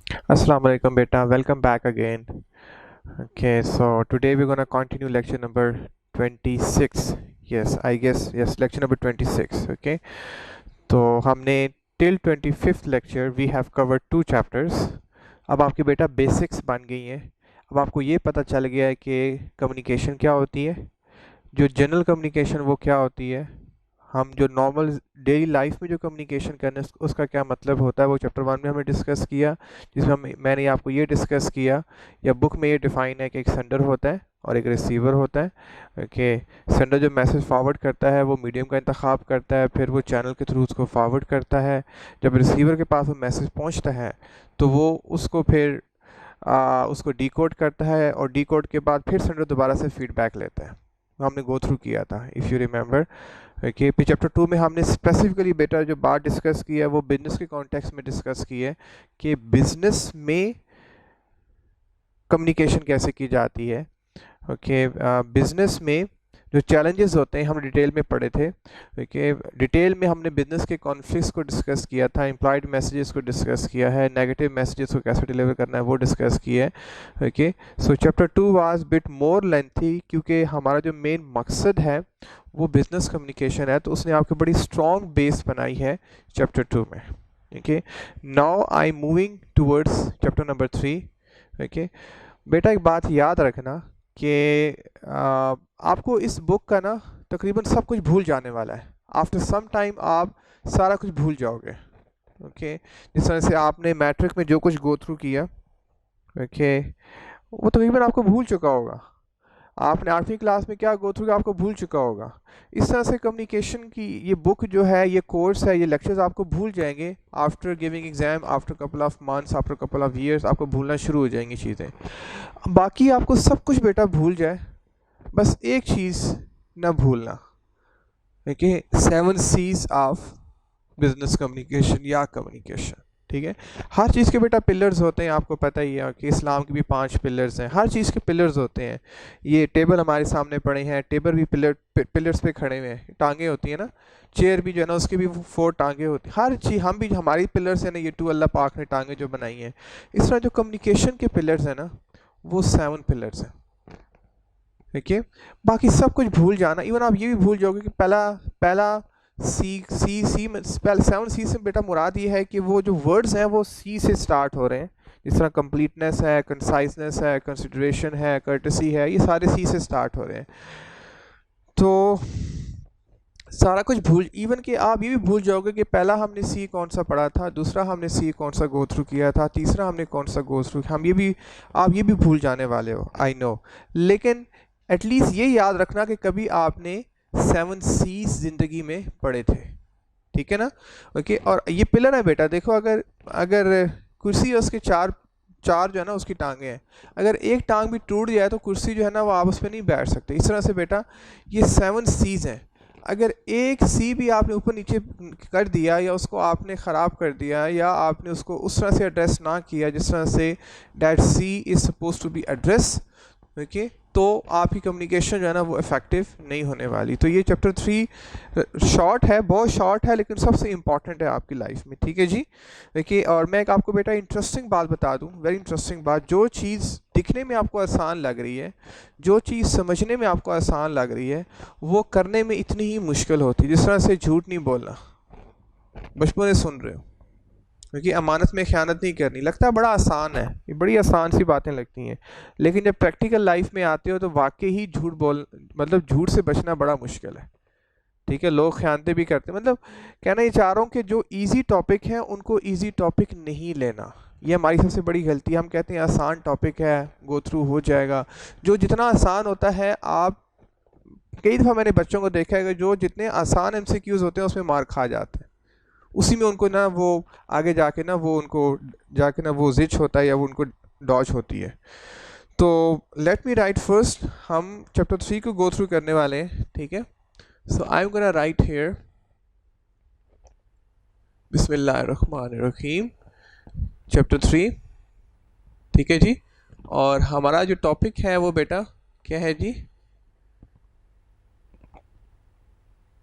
Assalamu alaikum beta, welcome back again. Okay, so today we're gonna continue lecture number 26. Yes, I guess yes, lecture number 26. Okay, तो हमने till 25th lecture we have covered two chapters. अब आपकी बेटा basics बन गई हैं. अब आपको ये पता चल गया है कि कम्युनिकेशन क्या होती है, जो जनरल कम्युनिकेशन वो क्या होती है, हम जो नॉर्मल डेली लाइफ में जो कम्युनिकेशन करने उसका क्या मतलब होता है, वो चैप्टर 1 में हमने डिस्कस किया. जिसमें मैंने आपको ये डिस्कस किया या बुक में ये डिफाइन है कि एक सेंडर होता है और एक रिसीवर होता है. ओके, सेंडर जो मैसेज फॉरवर्ड करता है वो मीडियम का इंतखाब करता है, फिर वो चैनल के थ्रू उसको फॉरवर्ड करता है. जब रिसीवर के पास वो मैसेज पहुंचता है तो वो उसको फिर उसको डिकोड करता है और डिकोड के बाद फिर सेंडर दोबारा से फीडबैक लेता है. हमने गो थ्रू किया था इफ़ यू रिमेंबर. ओके, फिर चैप्टर 2 में हमने स्पेसिफिकली बेटा जो बात डिस्कस की है वो बिजनेस के कॉन्टेक्स्ट में डिस्कस की है कि बिजनेस में कम्युनिकेशन कैसे की जाती है. ओके, बिजनेस में जो चैलेंजेस होते हैं हम डिटेल में पढ़े थे. ओके, डिटेल में हमने बिजनेस के कॉन्फ्लिक्ट्स को डिस्कस किया था, इम्प्लॉयड मैसेजेस को डिस्कस किया है, नेगेटिव मैसेजेस को कैसे डिलीवर करना है वो डिस्कस किया है. Okay, so chapter 2 was bit more lengthy क्योंकि हमारा जो मेन मकसद है वो बिजनेस कम्युनिकेशन है, तो उसने आपकी बड़ी स्ट्रॉन्ग बेस बनाई है चैप्टर 2 में. Okay, now I moving towards chapter number 3. Okay, बेटा एक बात याद रखना कि आपको इस बुक का ना तकरीबन सब कुछ भूल जाने वाला है. आफ्टर सम टाइम आप सारा कुछ भूल जाओगे. ओके, जिस तरह से आपने मैट्रिक में जो कुछ गो थ्रू किया, ओके, वो तकरीबन आपको भूल चुका होगा. आपने 8वीं क्लास में क्या गो थ्रू आपको भूल चुका होगा. इस तरह से कम्युनिकेशन की ये बुक जो है, ये कोर्स है, ये लेक्चर्स आपको भूल जाएंगे. After giving exam, after couple of months, after couple of years आपको भूलना शुरू हो जाएंगी चीज़ें. बाकी आपको सब कुछ बेटा भूल जाए, बस एक चीज़ ना भूलना. Okay, 7 C's of business communication या कम्युनिकेशन. ठीक है, हर चीज़ के बेटा पिलर्स होते हैं, आपको पता ही है कि इस्लाम के भी 5 पिलर्स हैं. हर चीज़ के पिलर्स होते हैं. ये टेबल हमारे सामने पड़े हैं, टेबल भी पिलर्स पे खड़े हुए हैं, टांगे होती हैं ना. चेयर भी जो है ना उसकी भी 4 टांगे होती हैं. हर चीज़ हम भी, हमारी पिलर्स है ना, ये 2 अल्लाह पाक ने टांगे जो बनाई हैं. इस तरह जो कम्युनिकेशन के पिलर्स हैं ना वो 7 पिलर्स हैं. ठीक है, बाकी सब कुछ भूल जाना. इवन आप ये भी भूल जाओगे कि पहला पहला सी में पहले 7 C से बेटा मुराद ये है कि वो जो वर्ड्स हैं वो सी से स्टार्ट हो रहे हैं. जिस तरह कंप्लीटनेस है, कंसाइजनेस है, कंसिडरेशन है, कर्टसी है, ये सारे सी से स्टार्ट हो रहे हैं. तो सारा कुछ भूल, इवन कि आप ये भी भूल जाओगे कि पहला हमने सी कौन सा पढ़ा था, दूसरा हमने सी कौन सा गो थ्रू किया था, तीसरा हमने कौन सा गो थ्रू, हम ये भी, आप ये भी भूल जाने वाले हो, आई नो. लेकिन एटलीस्ट ये याद रखना कि कभी आपने 7 C's ज़िंदगी में पढ़े थे. ठीक है ना. ओके, और ये पिलर है बेटा, देखो, अगर अगर कुर्सी है उसके चार चार जो है ना उसकी टांगे हैं, अगर एक टांग भी टूट जाए तो कुर्सी जो है ना वो आप उस पर नहीं बैठ सकते. इस तरह से बेटा ये 7 C's हैं. अगर एक सी भी आपने ऊपर नीचे कर दिया या उसको आपने ख़राब कर दिया या आपने उसको उस तरह से एड्रेस ना किया जिस तरह से that she is suppose to be address, okay, तो आपकी कम्युनिकेशन जो है ना वो इफ़ेक्टिव नहीं होने वाली. तो ये चैप्टर 3 शॉर्ट है, बहुत शॉर्ट है, लेकिन सबसे इंपॉर्टेंट है आपकी लाइफ में. ठीक है जी. देखिए, और मैं एक आपको बेटा इंटरेस्टिंग बात बता दूं, वेरी इंटरेस्टिंग बात. जो चीज़ दिखने में आपको आसान लग रही है, जो चीज़ समझने में आपको आसान लग रही है, वो करने में इतनी ही मुश्किल होती है. जिस तरह से झूठ नहीं बोलना, बचपन से सुन रहे हो, क्योंकि अमानत में ख़यानत नहीं करनी, लगता है बड़ा आसान है, ये बड़ी आसान सी बातें लगती हैं, लेकिन जब प्रैक्टिकल लाइफ में आते हो तो वाकई ही झूठ बोल, मतलब झूठ से बचना बड़ा मुश्किल है. ठीक है, लोग ख़यानतें भी करते हैं. मतलब कहना ये चाह रहा हूँ कि जो इजी टॉपिक है उनको इजी टॉपिक नहीं लेना, ये हमारी सबसे बड़ी गलती है. हम कहते हैं आसान टॉपिक है, गो थ्रू हो जाएगा. जो जितना आसान होता है, आप कई दफ़ा मैंने बच्चों को देखा है कि जो जितने आसान एमसीक्यूज़ होते हैं उसमें मार खा जाते हैं, उसी में उनको ना वो आगे जाके ना वो उनको जाके ना वो जिच होता है या वो उनको डॉज होती है. तो लेट मी राइट फर्स्ट, हम चैप्टर 3 को गो थ्रू करने वाले हैं. ठीक है, so I am gonna write here बिस्मिल्लाहिर्रहमानिर्रहीम चैप्टर 3. ठीक है जी. और हमारा जो टॉपिक है वो बेटा क्या है जी,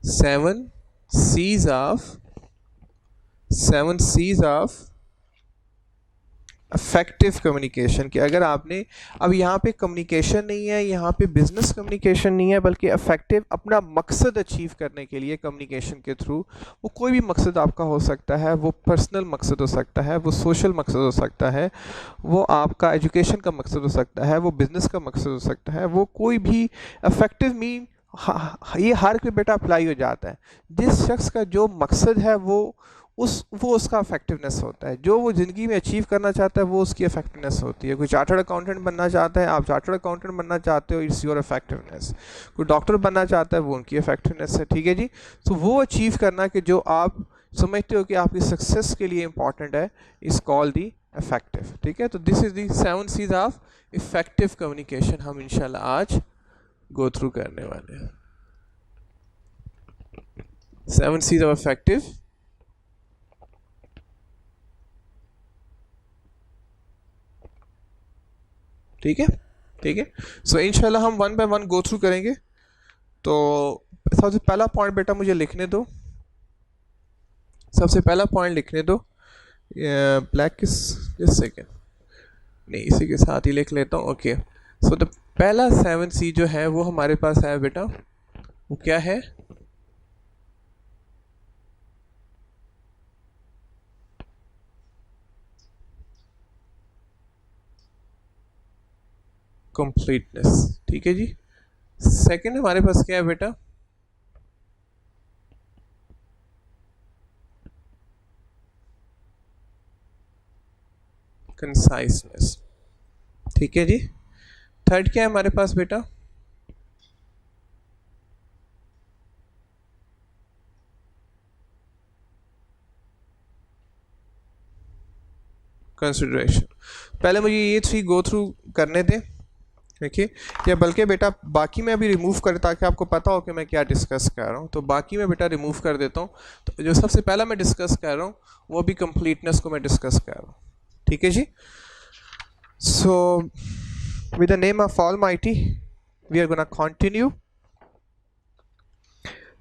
7 C's ऑफ इफेक्टिव कम्युनिकेशन की, अगर आपने अब यहाँ पे कम्युनिकेशन नहीं है, यहाँ पे बिजनेस कम्युनिकेशन नहीं है, बल्कि इफेक्टिव अपना मकसद अचीव करने के लिए कम्युनिकेशन के थ्रू, वो कोई भी मकसद आपका हो सकता है, वो पर्सनल मकसद हो सकता है, वो सोशल मकसद हो सकता है, वो आपका एजुकेशन का मकसद हो सकता है, वो बिज़नेस का मकसद हो सकता है, वो कोई भी इफेक्टिव मीन ये हर कोई बेटा अप्लाई हो जाता है। जिस शख्स का जो मकसद है वो उसका इफेक्टिवनेस होता है, जो वो ज़िंदगी में अचीव करना चाहता है वो उसकी इफेक्टिवनेस होती है। कोई चार्टर्ड अकाउंटेंट बनना चाहता है, आप चार्टर्ड अकाउंटेंट बनना चाहते हो, इट्स योर इफेक्टिवनेस। कोई डॉक्टर बनना चाहता है, वो उनकी इफेक्टिवनेस है, ठीक है जी। तो वो अचीव करना कि जो आप समझते हो कि आपकी सक्सेस के लिए इंपॉर्टेंट है, इज कॉल्ड दी इफेक्टिव, ठीक है। तो this is the 7 C's of effective communication हम इंशाल्लाह आज गो थ्रू करने वाले हैं। 7 C's ऑफ इफेक्टिव, ठीक है, ठीक है। सो इंशाल्लाह हम one by one go through करेंगे। तो सबसे पहला पॉइंट बेटा मुझे लिखने दो, सबसे पहला पॉइंट लिखने दो। ब्लैक किस, जस्ट सेकेंड, नहीं इसी के साथ ही लिख लेता हूँ। ओके, सो द पहला 7C जो है वो हमारे पास है बेटा, वो क्या है? कंप्लीटनेस, ठीक है जी। सेकंड हमारे पास क्या है बेटा? कंसाइसनेस, ठीक है जी। थर्ड क्या है हमारे पास बेटा? कंसिडरेशन। पहले मुझे ये 3 गो थ्रू करने दें, देखिए, या बल्कि बेटा बाकी मैं अभी रिमूव कर, ताकि आपको पता हो कि मैं क्या डिस्कस कर रहा हूँ। तो बाकी मैं बेटा रिमूव कर देता हूँ। तो जो सबसे पहला मैं डिस्कस कर रहा हूँ वो भी कंप्लीटनेस को मैं डिस्कस कर रहा हूँ, ठीक है जी। So with the name of almighty we are gonna continue.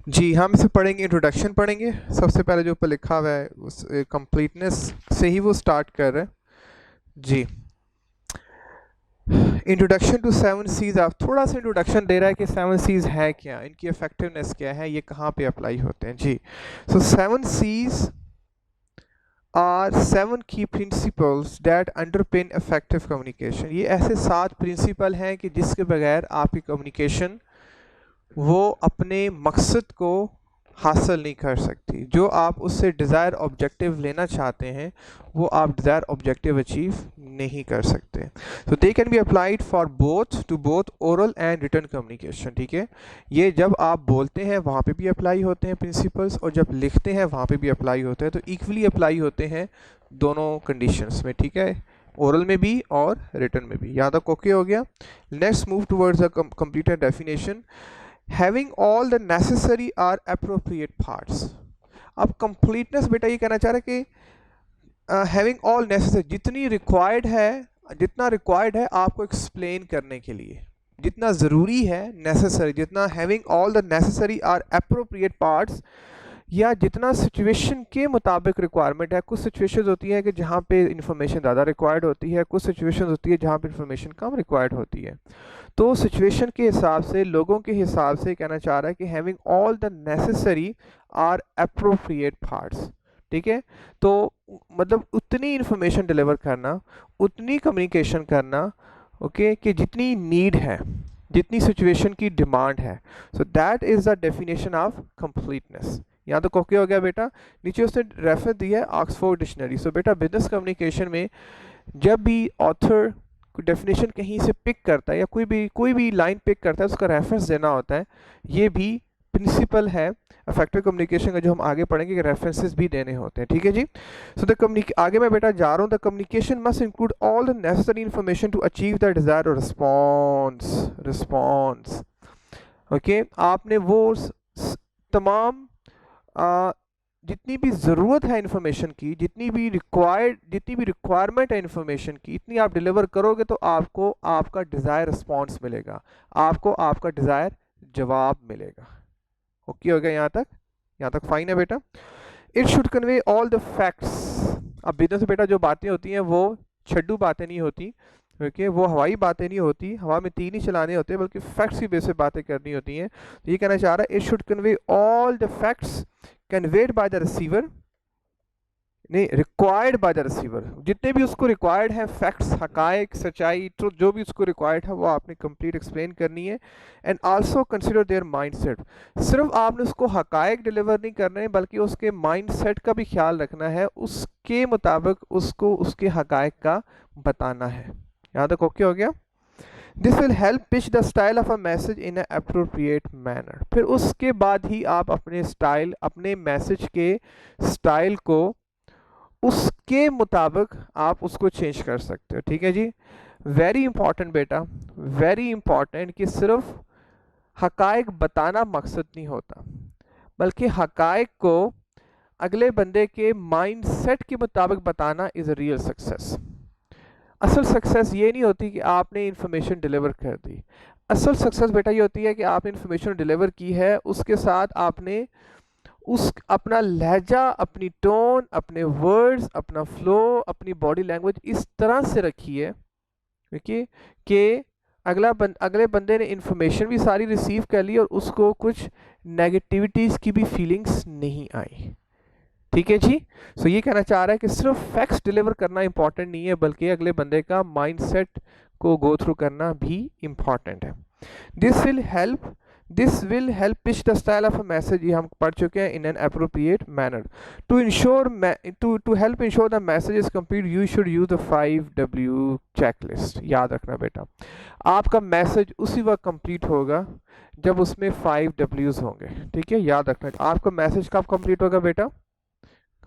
जी, हम इसे पढ़ेंगे, इंट्रोडक्शन पढ़ेंगे। सबसे पहले जो ऊपर लिखा हुआ है उस कंप्लीटनेस से ही वो स्टार्ट कर रहे हैं जी। इंट्रोडक्शन टू 7 C's, आप थोड़ा सा इंट्रोडक्शन दे रहा है कि 7 C's है क्या, इनकी इफेक्टिवनेस क्या है, ये कहाँ पे अप्लाई होते हैं जी। सो 7 C's आर 7 की प्रिंसिपल्स दैट अंडरपिन इफेक्टिव कम्युनिकेशन। ये ऐसे 7 प्रिंसिपल हैं कि जिसके बगैर आपकी कम्युनिकेशन वो अपने मकसद को हासिल नहीं कर सकती। जो आप उससे डिज़ायर ऑब्जेक्टिव लेना चाहते हैं वो आप डिज़ायर ऑब्जेक्टिव अचीव नहीं कर सकते। तो they can be applied for both, to both oral and written communication, ठीक है। ये जब आप बोलते हैं वहाँ पे भी अप्लाई होते हैं प्रिंसिपल्स, और जब लिखते हैं वहाँ पे भी अप्लाई होते हैं। तो इक्वली अप्लाई होते हैं दोनों कंडीशंस में, ठीक है, ओरल में भी और रिटन में भी। यहाँ तक ओके हो गया। Let's move towards the completed definition. Having all the necessary or appropriate parts. अब कंप्लीटनेस बेटा ये कहना चाह रहा है कि हैविंग ऑल नेसेसरी, जितनी रिक्वायर्ड है, जितना रिक्वायर्ड है आपको एक्सप्लेन करने के लिए, जितना ज़रूरी है, नेसेसरी, जितना having all the necessary or appropriate parts, या जितना सिचुएशन के मुताबिक रिक्वायरमेंट है। कुछ सिचुएशंस होती है कि जहाँ पे इंफॉर्मेशन ज़्यादा रिक्वायर्ड होती है, कुछ सिचुएशंस होती है जहाँ पे इंफॉर्मेशन कम रिक्वायर्ड होती है। तो सिचुएशन के हिसाब से, लोगों के हिसाब से कहना चाह रहा है कि having all the necessary or appropriate parts, ठीक है। तो मतलब उतनी इंफॉर्मेशन डिलीवर करना, उतनी कम्युनिकेशन करना, ओके, कि जितनी नीड है, जितनी सिचुएशन की डिमांड है। So that is the definition of completeness. यहाँ तो ओके हो गया बेटा। नीचे उसने रेफर दिया है ऑक्सफोर्ड डिक्शनरी। सो बेटा बिजनेस कम्युनिकेशन में जब भी ऑथर कोई डेफिनेशन कहीं से पिक करता है या कोई भी लाइन पिक करता है, उसका रेफरेंस देना होता है। ये भी प्रिंसिपल है इफेक्टिव कम्युनिकेशन का, जो हम आगे पढ़ेंगे कि रेफरेंसेस भी देने होते हैं, ठीक है जी। सो द आगे मैं बेटा जा रहा हूँ। The communication must include all the necessary information to achieve the desire response. Okay, आपने वो तमाम जितनी भी ज़रूरत है इंफॉर्मेशन की, जितनी भी रिक्वायरमेंट है इंफॉर्मेशन की, इतनी आप डिलीवर करोगे तो आपको आपका डिज़ायर रिस्पॉन्स मिलेगा, आपको आपका डिज़ायर जवाब मिलेगा। ओके हो गया यहाँ तक फाइन है बेटा। It should convey all the facts. अब बिजनेस में बेटा जो बातें होती हैं वो छड्डू बातें नहीं होती, ओके, वो हवाई बातें नहीं होती, हवा में तीर नहीं चलाने होते, बल्कि फैक्ट्स की बेस पे बातें करनी होती हैं। तो ये कहना चाह रहा है, it should convey all the facts conveyed by the receiver, नहीं, रिक्वायर्ड बाय द रिसीवर, जितने भी उसको रिक्वायर्ड है फैक्ट्स, हकायक, सच्चाई, ट्रुथ, जो भी उसको रिक्वायर्ड है वो आपने कंप्लीट एक्सप्लेन करनी है। And also consider there mindset, सिर्फ आपने उसको हकायक डिलीवर नहीं करने हैं, बल्कि उसके माइंडसेट का भी ख्याल रखना है, उसके मुताबिक उसको उसके हकायक का बताना है। यहाँ तक ओके हो गया? This will help pitch the style of a message in a appropriate manner. फिर उसके बाद ही आप अपने स्टाइल, अपने मैसेज के स्टाइल को उसके मुताबिक आप उसको चेंज कर सकते हो। ठीक है जी, वेरी इंपॉर्टेंट बेटा, वेरी इंपॉर्टेंट, कि सिर्फ हकायक बताना मकसद नहीं होता, बल्कि हकायक को अगले बंदे के माइंडसेट के मुताबिक बताना इज़ अ रियल सक्सेस। असल सक्सेस ये नहीं होती कि आपने इंफॉर्मेशन डिलीवर कर दी। असल सक्सेस बेटा ये होती है कि आपने इंफॉर्मेशन डिलीवर की है, उसके साथ आपने उस अपना लहजा, अपनी टोन, अपने वर्ड्स, अपना फ्लो, अपनी बॉडी लैंग्वेज इस तरह से रखी है, देखिए, कि अगले बंदे ने इंफॉर्मेशन भी सारी रिसीव कर ली और उसको कुछ नेगेटिविटीज़ की भी फीलिंग्स नहीं आई। ठीक है जी, सो ये कहना चाह रहा है कि सिर्फ फैक्ट्स डिलीवर करना इंपॉर्टेंट नहीं है, बल्कि अगले बंदे का माइंडसेट को गो थ्रू करना भी इंपॉर्टेंट है। This will help pitch the style of a message, ये हम पढ़ चुके हैं, in an appropriate manner. To help ensure the message is complete, you should use the 5W checklist. याद रखना बेटा, आपका मैसेज उसी वक्त कंप्लीट होगा जब उसमें 5Ws होंगे। ठीक है, याद रखना, आपका मैसेज कब कंप्लीट होगा बेटा?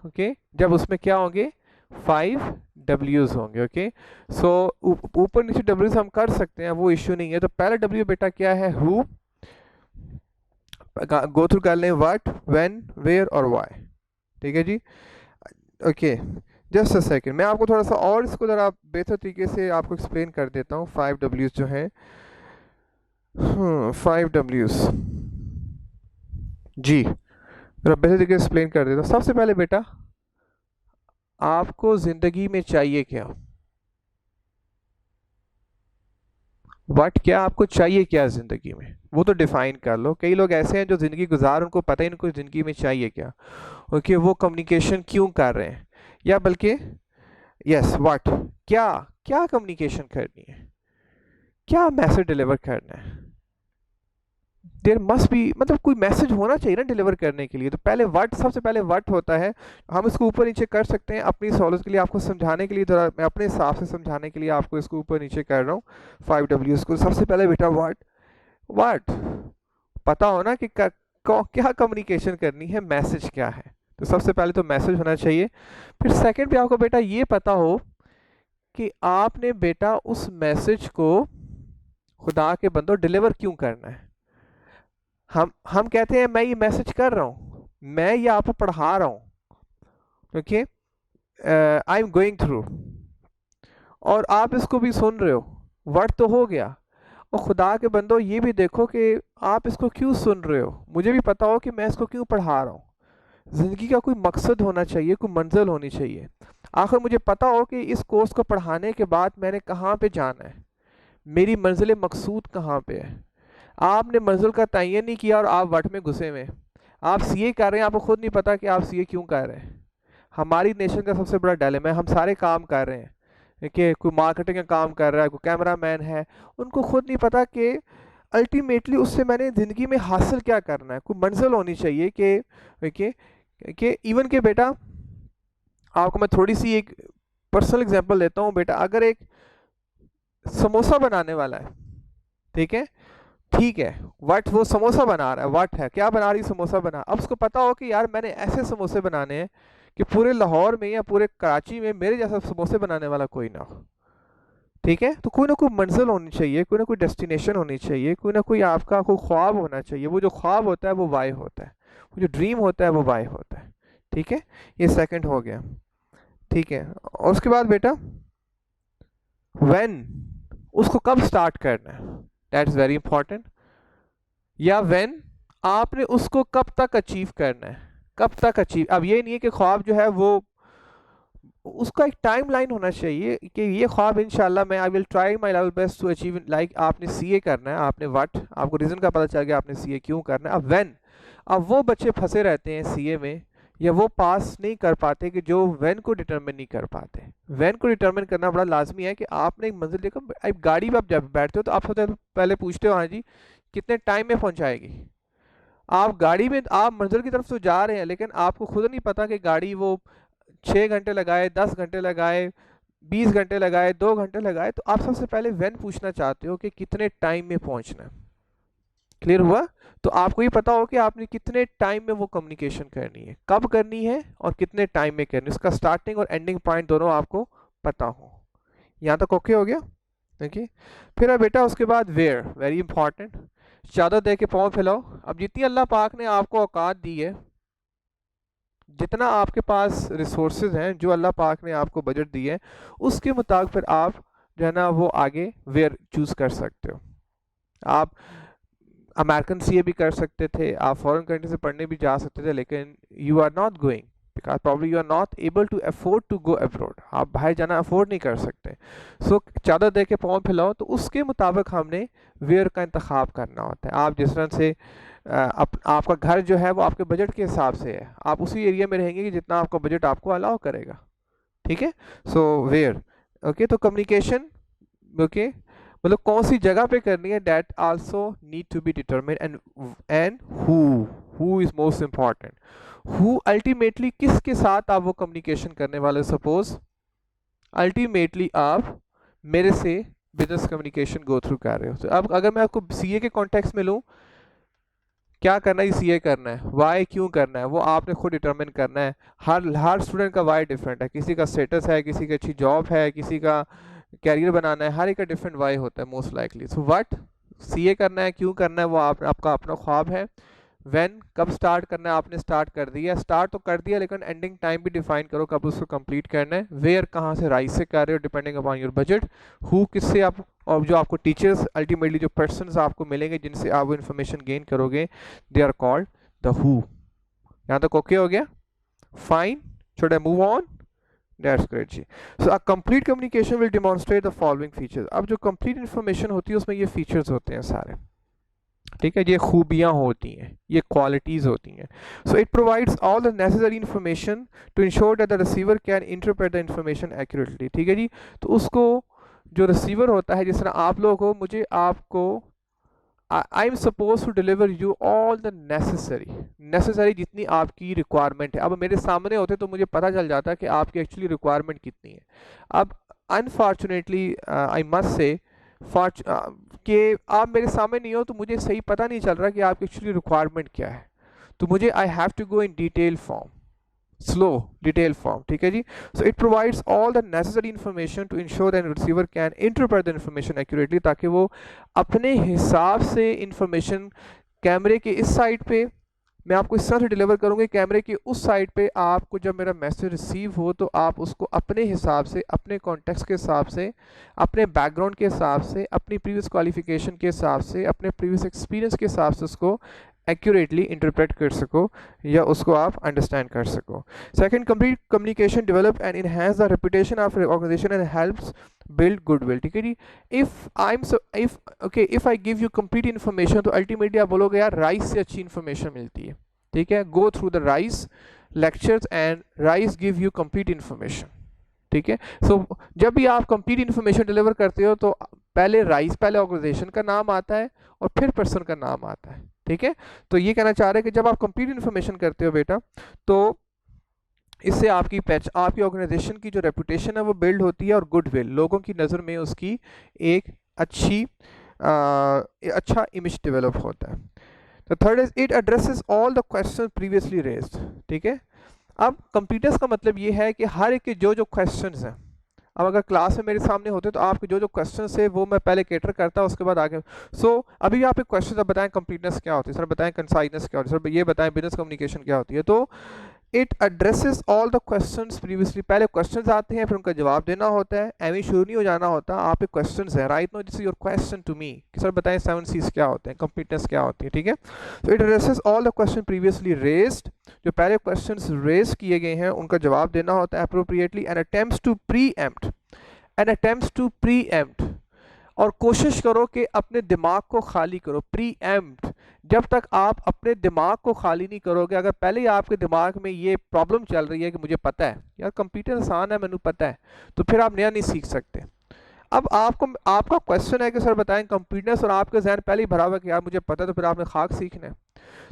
ओके, जब उसमें क्या होंगे? 5Ws होंगे। ओके, सो ऊपर नीचे Ws हम कर सकते हैं, वो इश्यू नहीं है। तो पहला W बेटा क्या है? हु, गो थ्रू कर लें, व्हाट, व्हेन, वेयर और व्हाई। ठीक है जी, ओके, जस्ट अ सेकेंड, मैं आपको थोड़ा सा और इसको ज़रा बेहतर तरीके से आपको एक्सप्लेन कर देता हूँ। 5Ws जो हैं, 5Ws जी, जरा बेहतर तरीके से एक्सप्लेन कर देता हूँ। सबसे पहले बेटा, आपको ज़िंदगी में चाहिए क्या? व्हाट, क्या आपको चाहिए क्या ज़िंदगी में, वो तो डिफाइन कर लो। कई लोग ऐसे हैं जो ज़िंदगी गुजार, उनको पता ही नहीं उनको ज़िंदगी में चाहिए क्या। ओके, वो कम्युनिकेशन क्यों कर रहे हैं, या बल्कि यस व्हाट, क्या क्या कम्युनिकेशन करनी है, क्या मैसेज डिलीवर करना है। देयर मस्ट बी, मतलब कोई मैसेज होना चाहिए ना डिलीवर करने के लिए। तो पहले व्हाट, सबसे पहले व्हाट होता है। हम इसको ऊपर नीचे कर सकते हैं अपनी सहूलत के लिए, आपको समझाने के लिए, थोड़ा मैं अपने हिसाब से समझाने के लिए आपको इसको ऊपर नीचे कर रहा हूँ 5Ws को। सबसे पहले बेटा व्हाट, व्हाट पता हो ना कि क्या कम्युनिकेशन करनी है, मैसेज क्या है। तो सबसे पहले तो मैसेज होना चाहिए। फिर सेकंड पे आपको बेटा ये पता हो कि आपने बेटा उस मैसेज को खुदा के बंदों डिलीवर क्यों करना है। हम कहते हैं मैं ये मैसेज कर रहा हूँ, मैं ये आपको पढ़ा रहा हूँ, okay, I am going through, और आप इसको भी सुन रहे हो, वर्ड तो हो गया। और खुदा के बंदो ये भी देखो कि आप इसको क्यों सुन रहे हो, मुझे भी पता हो कि मैं इसको क्यों पढ़ा रहा हूँ। ज़िंदगी का कोई मकसद होना चाहिए, कोई मंजिल होनी चाहिए। आखिर मुझे पता हो कि इस कोर्स को पढ़ाने के बाद मैंने कहाँ पे जाना है, मेरी मंजिल मकसूद कहाँ पे है। आपने मंजिल का तयन नहीं किया और आप वट में घुसे हुए। आप सीए कर रहे हैं, आपको खुद नहीं पता कि आप सीए क्यों कर रहे हैं। हमारी नेशन का सबसे बड़ा डायलेमा है, हम सारे काम कर रहे हैं, देखिए, कोई मार्केटिंग का काम कर रहा है, कोई कैमरा मैन है, उनको खुद नहीं पता कि अल्टीमेटली उससे मैंने ज़िंदगी में हासिल क्या करना है। कोई मंजिल होनी चाहिए कि देखिए, कि इवन के बेटा, आपको मैं थोड़ी सी एक पर्सनल एग्जांपल देता हूँ बेटा। अगर एक समोसा बनाने वाला है, ठीक है, व्हाट, वो समोसा बना रहा है, व्हाट है, क्या बना रही, समोसा बना। अब उसको पता हो कि यार मैंने ऐसे समोसे बनाने हैं कि पूरे लाहौर में या पूरे कराची में मेरे जैसा समोसे बनाने वाला कोई ना हो। ठीक है, तो कोई ना कोई मंजिल होनी चाहिए, कोई ना कोई डेस्टिनेशन होनी चाहिए, कोई ना कोई आपका कोई ख्वाब होना चाहिए। वो जो ख्वाब होता है वो वाई होता है, वो जो ड्रीम होता है वो वाई होता है। ठीक है, ये सेकंड हो गया। ठीक है, और उसके बाद बेटा व्हेन, उसको कब स्टार्ट करना है, दैट इज़ वेरी इंपॉर्टेंट। या व्हेन, आपने उसको कब तक अचीव करना है, कब तक अचीव। अब ये नहीं है कि ख्वाब जो है वो उसका एक टाइम लाइन होना चाहिए कि ये ख्वाब इंशाल्लाह मैं I will try my level best to achieve. Like आपने सीए करना है, आपने व्हाट, आपको रीज़न का पता चल गया आपने सीए क्यों करना है। अब व्हेन, अब वो बच्चे फंसे रहते हैं सीए में, या वो पास नहीं कर पाते कि जो व्हेन को डिटरमिन नहीं कर पाते। व्हेन को डिटरमिन करना बड़ा लाजमी है कि आपने एक मंजिल देखो, अब गाड़ी में आप जब बैठते हो तो आप सबसे पहले पूछते हो हाँ जी कितने टाइम में पहुंचाएगी। आप गाड़ी में, आप मंजिल की तरफ तो जा रहे हैं लेकिन आपको खुद नहीं पता कि गाड़ी वो 6 घंटे लगाए, 10 घंटे लगाए, 20 घंटे लगाए, 2 घंटे लगाए। तो आप सबसे पहले व्हेन पूछना चाहते हो कि कितने टाइम में पहुंचना है। क्लियर हुआ? तो आपको ये पता हो कि आपने कितने टाइम में वो कम्युनिकेशन करनी है, कब करनी है और कितने टाइम में करनी है, उसका स्टार्टिंग और एंडिंग पॉइंट दोनों आपको पता हो। यहाँ तक ओके हो गया? देखिए फिर है बेटा उसके बाद वेयर, वेरी इंपॉर्टेंट। चादर दे के पाँव फैलाओ। अब जितनी अल्लाह पाक ने आपको औकात दी है, जितना आपके पास रिसोर्सेज हैं, जो अल्लाह पाक ने आपको बजट दी है, उसके मुताबिक फिर आप जो है ना वो आगे वेयर चूज़ कर सकते हो। आप अमेरिकन सीए भी कर सकते थे, आप फॉरेन कंट्री से पढ़ने भी जा सकते थे, लेकिन you are not going because probably you are not able to afford to go abroad. आप बाहर जाना अफोर्ड नहीं कर सकते। सो चादर दे के पाँव फैलाओ, तो उसके मुताबिक हमने वेयर का इंतखाब करना होता है। आप जिस तरह से आपका घर जो है वो आपके बजट के हिसाब से है, आप उसी एरिया में रहेंगे कि जितना आपका बजट आपको अलाउ करेगा। ठीक है? So where, okay. तो कम्युनिकेशन, ओके, मतलब कौन सी जगह पे करनी है, that also need to be determine. And who is most important. Who ultimately किसके साथ आप वो कम्युनिकेशन करने वाले। सपोज अल्टीमेटली आप मेरे से बिजनेस कम्युनिकेशन गो थ्रू कर रहे हो, तो अब अगर मैं आपको सीए के कॉन्टेक्स्ट में लूँ, क्या करना है, सीए करना है, वाई क्यों करना है वो आपने खुद डिटरमिन करना है। हर स्टूडेंट का वाई डिफरेंट है, किसी का स्टेटस है, किसी की अच्छी जॉब है, किसी का कैरियर बनाना है, हर एक का डिफरेंट वाई होता है most likely. So what CA करना है, क्यों करना है, वो आपका अपना ख्वाब है। व्हेन, कब स्टार्ट करना है, आपने स्टार्ट कर दिया, स्टार्ट तो कर दिया लेकिन एंडिंग टाइम भी डिफाइन करो कब उसको कंप्लीट करना है। वेयर, कहाँ से राइज से कर रहे हो depending upon your budget. Who, किससे आप, और जो आपको टीचर्स अल्टीमेटली जो पर्सन्स आपको मिलेंगे जिनसे आप वो इन्फॉर्मेशन गेन करोगे, they are called the who. यहाँ तक ओके हो गया? Fine, should I move on? That's great जी। So a complete communication will demonstrate the following features. अब जो कंप्लीट इन्फॉर्मेशन होती है उसमें ये फीचर्स होते हैं सारे। ठीक है, ये खूबियाँ होती हैं, ये क्वालिटीज़ होती हैं। So it provides all the necessary information to ensure that the receiver can interpret the information accurately. ठीक है जी। तो उसको जो रिसीवर होता है, जिस तरह आप लोग हो, मुझे आपको I am suppose to deliver you all the necessary जितनी आपकी रिक्वायरमेंट है। अब मेरे सामने होते तो मुझे पता चल जाता कि आपकी एक्चुअली रिक्वायरमेंट कितनी है। अब अनफॉर्चुनेटली आई मस्ट से कि आप मेरे सामने नहीं हो तो मुझे सही पता नहीं चल रहा कि आपकी एक्चुअली रिक्वायरमेंट क्या है। तो मुझे I have to go in detail form, slow detail form. ठीक है जी। So it provides all the necessary information to ensure that receiver can interpret the information accurately, ताकि वो अपने हिसाब से इंफॉर्मेशन, कैमरे के इस साइड पे मैं आपको इस तरह से डिलीवर करूँगी, कैमरे की उस साइड पे आपको जब मेरा मैसेज रिसीव हो तो आप उसको अपने हिसाब से, अपने कॉन्टेक्स्ट के हिसाब से, अपने बैकग्राउंड के हिसाब से, अपनी प्रीवियस क्वालिफिकेशन के हिसाब से, अपने प्रीवियस एक्सपीरियंस के हिसाब से उसको एक्यूरेटली इंटरप्रेट कर सको या उसको आप अंडरस्टैंड कर सको। Second, complete communication develop and enhance the reputation of organisation and helps build goodwill. ठीक है जी। If I give you complete information, तो अल्टीमेटली आप बोलोगे यार राइस से अच्छी इन्फॉर्मेशन मिलती है। ठीक है, go through the rice lectures and rice give you complete information. ठीक है। सो जब भी आप कंप्लीट इन्फॉर्मेशन डिलीवर करते हो तो पहले राइस, पहले ऑर्गेनाइजेशन का नाम आता है और फिर पर्सन का नाम आता है। ठीक है। तो ये कहना चाह रहे हैं कि जब आप कंप्लीट इन्फॉर्मेशन करते हो बेटा, तो इससे आपकी आपकी ऑर्गेनाइजेशन की जो रेपुटेशन है वो बिल्ड होती है, और गुडविल, लोगों की नज़र में उसकी एक अच्छा इमेज डेवलप होता है। तो third is it addresses all the question previously raised. ठीक है। अब कंप्लीटनेस का मतलब ये है कि हर एक के जो क्वेश्चंस हैं, अब अगर क्लास में मेरे सामने होते तो आपके जो जो क्वेश्चन है वो मैं पहले कैटर करता, उसके बाद आगे। अभी आप एक क्वेश्चन बताएं कंप्लीटनेस क्या होती है सर, बताएं कंसाइजनेस क्या होती है सर, ये बताएं बिजनेस कम्युनिकेशन क्या होती है। तो it addresses all the questions previously, पहले क्वेश्चंस आते हैं फिर उनका जवाब देना होता है, एवं शुरू नहीं हो जाना होता। आप एक क्वेश्चंस है, right no this is your question to me कि सर बताएं 7 C's क्या होते हैं, कंप्लीटनेस क्या होती है, ठीक है। तो it addresses all the question previously raised, जो पहले क्वेश्चंस रेज किए गए हैं उनका जवाब देना होता है appropriately, and attempts to preempt, और कोशिश करो कि अपने दिमाग को खाली करो। प्री एम्प्ट, जब तक आप अपने दिमाग को खाली नहीं करोगे, अगर पहले ही आपके दिमाग में ये प्रॉब्लम चल रही है कि मुझे पता है यार कंप्यूटर आसान है, मैंने पता है, तो फिर आप नया नहीं सीख सकते। अब आपका क्वेश्चन है कि सर बताएं कंप्यूटर्स, और आपके जहन पहले ही भरा हुआ कि यार मुझे पता है, तो फिर आपने खाक सीखना है।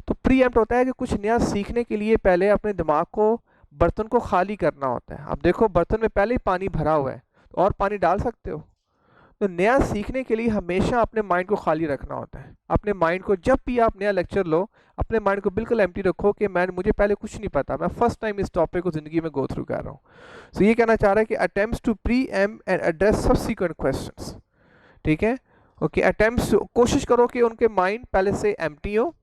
तो प्री एम्प्ट होता है कि कुछ नया सीखने के लिए पहले अपने दिमाग को, बर्तन को खाली करना होता है। अब देखो बर्तन में पहले ही पानी भरा हुआ है, तो और पानी डाल सकते हो। तो नया सीखने के लिए हमेशा अपने माइंड को खाली रखना होता है। अपने माइंड को, जब भी आप नया लेक्चर लो, अपने माइंड को बिल्कुल एम्प्टी रखो कि मुझे पहले कुछ नहीं पता, मैं फर्स्ट टाइम इस टॉपिक को ज़िंदगी में गो थ्रू कर रहा हूँ। तो ये कहना चाह रहा है कि attempts to preempt and address subsequent questions, ठीक है। ओके, अटेम्प्ट्स, कोशिश करो कि उनके माइंड पहले से एम्प्टी हो,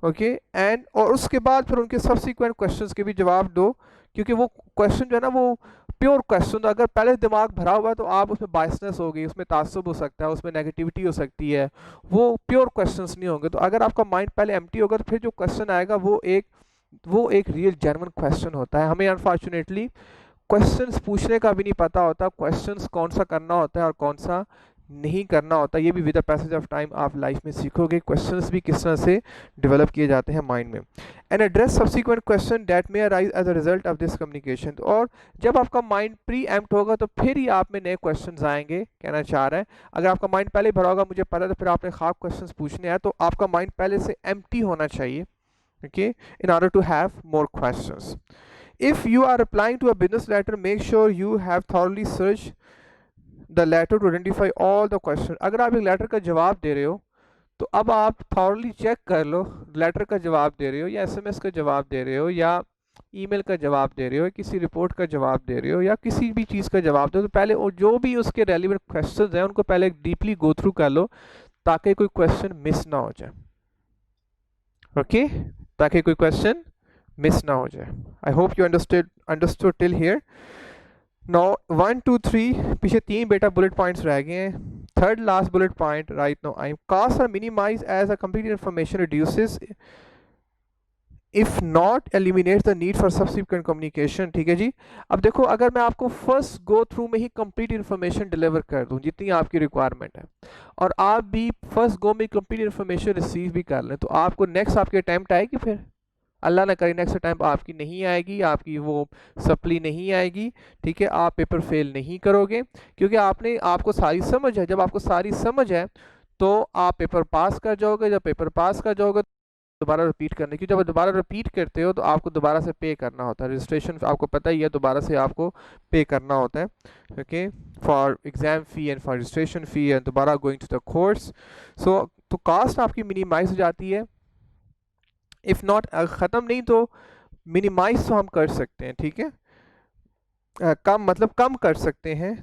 ओके, एंड और उसके बाद फिर उनके सब्सिक्वेंट क्वेश्चंस के भी जवाब दो, क्योंकि वो क्वेश्चन जो है ना वो प्योर क्वेश्चन, तो अगर पहले दिमाग भरा हुआ है तो आप उसमें बायसनेस होगी, उसमें तासुब हो सकता है, उसमें नेगेटिविटी हो सकती है, वो प्योर क्वेश्चंस नहीं होंगे। तो अगर आपका माइंड पहले एम्प्टी होगा तो फिर जो क्वेश्चन आएगा वो एक रियल जेन्युइन क्वेश्चन होता है। हमें अनफॉर्चुनेटली क्वेश्चंस पूछने का भी नहीं पता होता, क्वेश्चंस कौन सा करना होता है और कौन सा नहीं करना होता। ये भी with the passage of time आप लाइफ में सीखोगे, क्वेश्चंस भी किस तरह से डेवलप किए जाते हैं माइंड में। And address subsequent question that may arise as a result of this communication, और जब आपका माइंड प्री एम्प्ट होगा तो फिर ही आप में नए क्वेश्चंस आएंगे, कहना चाह रहा है। अगर आपका माइंड पहले भरा होगा मुझे पता है, तो फिर आपने खास क्वेश्चंस पूछने हैं, तो आपका माइंड पहले से एम्प्टी होना चाहिए, okay, in order to have more questions. If you are replying to a business letter, make sure you have thoroughly searched the letter to identify all the questions. अगर आप एक लेटर का जवाब दे रहे हो तो अब आप thoroughly चेक कर लो, लेटर का जवाब दे रहे हो या एसएमएस का जवाब दे रहे हो या ईमेल का जवाब दे रहे हो, किसी रिपोर्ट का जवाब दे रहे हो या किसी भी चीज़ का जवाब दे, तो पहले जो भी उसके रेलिवेंट क्वेश्चंस हैं उनको पहले डीपली गो थ्रू कर लो, ताकि कोई क्वेश्चन मिस ना हो जाए, ओके, ताकि कोई क्वेश्चन मिस ना हो जाए। आई hope you understood till here. Now 1 2 3 पीछे 3 बेटा बुलेट पॉइंट्स रह गए हैं। Third last bullet point, right no I cost are minimize as a complete information reduces if not eliminate the need for subsequent communication, ठीक है जी। अब देखो अगर मैं आपको फर्स्ट गो थ्रू में ही कंप्लीट इन्फॉर्मेशन डिलीवर कर दूं जितनी आपकी रिक्वायरमेंट है, और आप भी फर्स्ट गो में कंप्लीट इन्फॉर्मेशन रिसीव भी कर लें, तो आपको नेक्स्ट आपके अटैम्प्ट आएगी, फिर अल्लाह ना करे नेक्स्ट टाइम आपकी नहीं आएगी, आपकी वो सप्ली नहीं आएगी, ठीक है, आप पेपर फेल नहीं करोगे, क्योंकि आपको सारी समझ है। जब आपको सारी समझ है तो आप पेपर पास कर जाओगे, जब पेपर पास कर जाओगे दोबारा रिपीट करने की, जब दोबारा रिपीट करते हो तो आपको दोबारा से पे करना होता है, रजिस्ट्रेशन आपको पता ही है, दोबारा से आपको पे करना होता है, okay, for exam fee and for registration fee and दोबारा गोइंग टू द कोर्स। सो तो कॉस्ट आपकी मिनिमाइज हो जाती है, इफ़ नॉट ख़त्म नहीं तो मिनिमाइज तो हम कर सकते हैं, ठीक है, कम मतलब कम कर सकते हैं,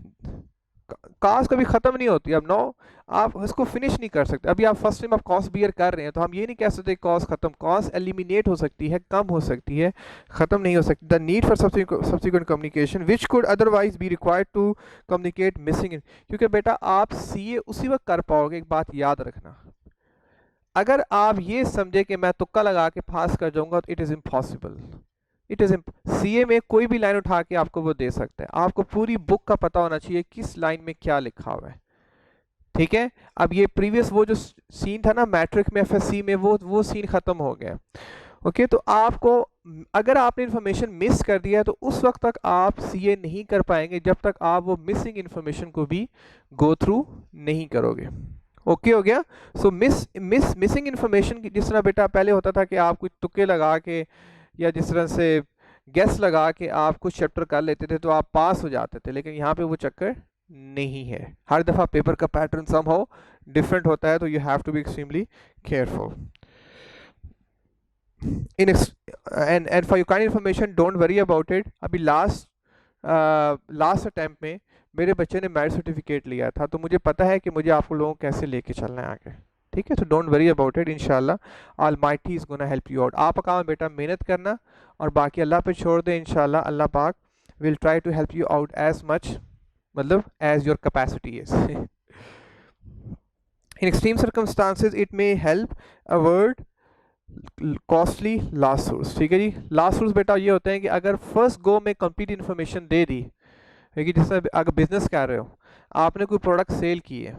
कॉस्ट कभी ख़त्म नहीं होती। अब नो आप इसको फिनिश नहीं कर सकते, अभी आप फर्स्ट टाइम आप कॉस्ट बियर कर रहे हैं तो हम ये नहीं कह सकते कॉस्ट ख़त्म, कॉस्ट एलिमिनेट हो सकती है, कम हो सकती है, ख़त्म नहीं हो सकती। The need for subsequent communication which could otherwise be required to communicate missing, क्योंकि बेटा आप सीए उसी वक्त कर पाओगे। एक बात याद रखना, अगर आप ये समझे कि मैं तुक्का लगा के पास कर जाऊंगा तो इट इज़ इम्पॉसिबल। सीए में कोई भी लाइन उठा के आपको वो दे सकता है, आपको पूरी बुक का पता होना चाहिए किस लाइन में क्या लिखा हुआ है, ठीक है। अब ये प्रीवियस वो जो सीन था ना मैट्रिक में एफएससी में, वो सीन ख़त्म हो गया, ओके। तो आपको अगर आपने इन्फॉर्मेशन मिस कर दिया है तो उस वक्त तक आप सीए नहीं कर पाएंगे जब तक आप वो मिसिंग इन्फॉर्मेशन को भी गो थ्रू नहीं करोगे, ओके हो गया। सो मिसिंग इन्फॉर्मेशन की जिस तरह बेटा पहले होता था कि आप कुछ तुक्के लगा के या जिस तरह से गेस लगा के आप कुछ चैप्टर कर लेते थे तो आप पास हो जाते थे, लेकिन यहाँ पे वो चक्कर नहीं है। हर दफ़ा पेपर का पैटर्न समहाउ डिफरेंट होता है, तो you have to be extremely careful in and for your kind information don't worry about it. अभी लास्ट अटेम्प्ट में मेरे बच्चे ने मेरिट सर्टिफिकेट लिया था, तो मुझे पता है कि मुझे आप लोगों को कैसे लेके चलना है आगे, ठीक है। तो डोंट वरी अबाउट इट, इंशाल्लाह almighty is gonna help you out. आप काम बेटा मेहनत करना और बाकी अल्लाह पे छोड़ दे, इंशाल्लाह अल्लाह पाक will try to help you out as much, मतलब as your capacity is. In extreme circumstances it may help avoid costly last source, ठीक है जी। लास्ट सोर्स बेटा ये होते हैं कि अगर फर्स्ट गो में कंप्लीट इन्फॉर्मेशन दे दी, क्योंकि जैसे अगर बिजनेस कर रहे हो, आपने कोई प्रोडक्ट सेल की है,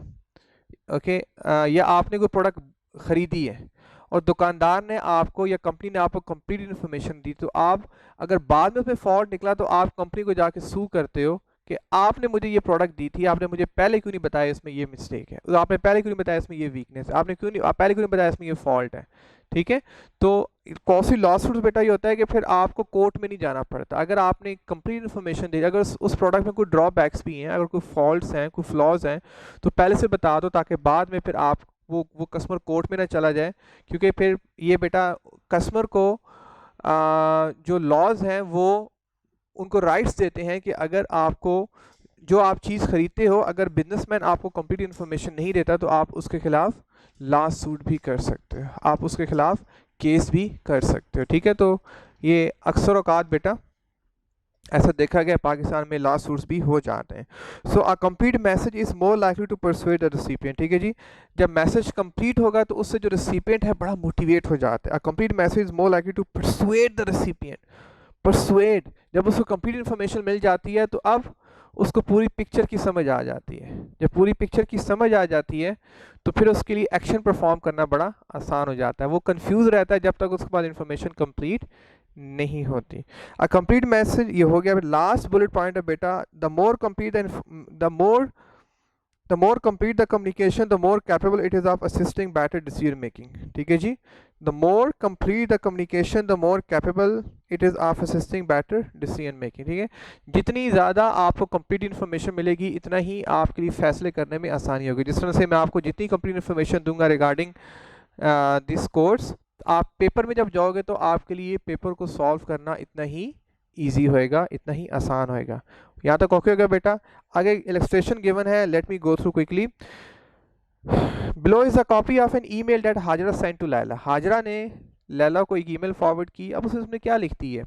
ओके, या आपने कोई प्रोडक्ट ख़रीदी है और दुकानदार ने आपको या कंपनी ने आपको कंप्लीट इन्फॉर्मेशन दी, तो आप अगर बाद में उसमें फॉल्ट निकला तो आप कंपनी को जाके सू करते हो कि आपने मुझे ये प्रोडक्ट दी थी, आपने मुझे पहले क्यों नहीं बताया इसमें ये मिस्टेक है, आपने पहले क्यों नहीं बताया इसमें ये वीकनेस है, आपने क्यों नहीं पहले क्यों नहीं बताया इसमें ये फॉल्ट है, ठीक है। तो कॉस्टली लॉस सूट्स बेटा ये होता है कि फिर आपको कोर्ट में नहीं जाना पड़ता अगर आपने कंप्लीट इन्फॉर्मेशन दी। अगर उस प्रोडक्ट में कोई ड्रॉबैक्स भी हैं, अगर कोई फॉल्ट्स हैं, कोई फ्लॉज हैं, तो पहले से बता दो ताकि बाद में फिर आप वो कस्टमर कोर्ट में ना चला जाए, क्योंकि फिर ये बेटा कस्टमर को जो लॉज हैं वो उनको राइट्स देते हैं कि अगर आपको जो आप चीज़ खरीदते हो, अगर बिजनेसमैन आपको कंप्लीट इन्फॉर्मेशन नहीं देता तो आप उसके खिलाफ लास्ट सूट भी कर सकते हो, आप उसके खिलाफ केस भी कर सकते हो, ठीक है। तो ये अक्सर औकात बेटा ऐसा देखा गया पाकिस्तान में लास्ट सूट्स भी हो जाते हैं। So a complete message is more likely to persuade the recipient, ठीक है जी। जब मैसेज कंप्लीट होगा तो उससे जो रेसिपिएंट है बड़ा मोटिवेट हो जाता है। A complete message is more likely to persuade the recipient. Persuade, जब उसको कंप्लीट इन्फॉर्मेशन मिल जाती है तो अब उसको पूरी पिक्चर की समझ आ जाती है। जब पूरी पिक्चर की समझ आ जाती है तो फिर उसके लिए एक्शन परफॉर्म करना बड़ा आसान हो जाता है। वो कंफ्यूज रहता है जब तक उसके पास इन्फॉर्मेशन कंप्लीट नहीं होती। अ कंप्लीट मैसेज ये हो गया। लास्ट बुलेट पॉइंट है बेटा, the more complete the communication the more capable it is of assisting better decision making, ठीक है जी। The more complete the communication the more capable it is of assisting better decision making, ठीक है। जितनी ज़्यादा आपको कंप्लीट इन्फॉर्मेशन मिलेगी इतना ही आपके लिए फैसले करने में आसानी होगी। जिस तरह से मैं आपको जितनी कंप्लीट इन्फॉर्मेशन दूंगा रिगार्डिंग दिस कोर्स, आप पेपर में जब जाओगे तो आपके लिए पेपर को सॉल्व करना इतना ही ईजी होएगा, इतना ही आसान होएगा। यहाँ तक ओके हो गया बेटा। आगे इलस्ट्रेशन गिवन है, let me go through quickly. Below is a copy of an email that Hajra send to Laila. Hajra ने लैला को एक ईमेल फॉरवर्ड की। अब उसमें क्या लिखती है?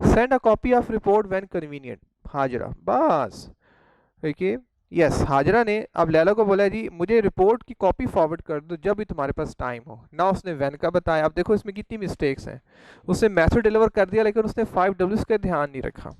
Send a copy of report when convenient. Hajra, बस ओके यस। हाजरा ने अब लैला को बोला जी मुझे रिपोर्ट की कॉपी फॉरवर्ड कर दो जब भी तुम्हारे पास टाइम हो ना। उसने वैन का बताया। अब देखो इसमें कितनी मिस्टेक्स हैं। उसने मैसेज डिलीवर कर दिया लेकिन उसने 5 Ws का ध्यान नहीं रखा।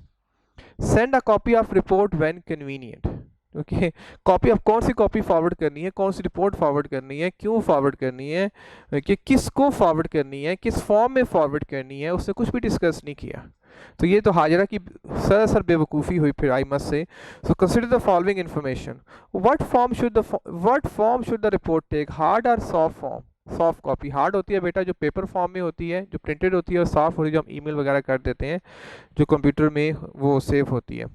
Send a copy of report when convenient, okay. Copy of कौन सी कॉपी फॉरवर्ड करनी है, कौन सी रिपोर्ट फॉरवर्ड करनी है, क्यों फॉरवर्ड करनी है, कि किसको फॉरवर्ड करनी है, किस फॉर्म में फॉरवर्ड करनी है, उसने कुछ भी डिस्कस नहीं किया। तो ये तो हाजरा की सरासर बेवकूफ़ी हुई फिर, I must say. So consider the following information. What form should the report take, hard और soft form? Soft copy hard होती है बेटा जो पेपर फॉर्म में होती है, जो प्रिंटेड होती है, और सॉफ्ट होती है जो हम ईमेल वगैरह कर देते हैं, जो कंप्यूटर में वो सेव होती है।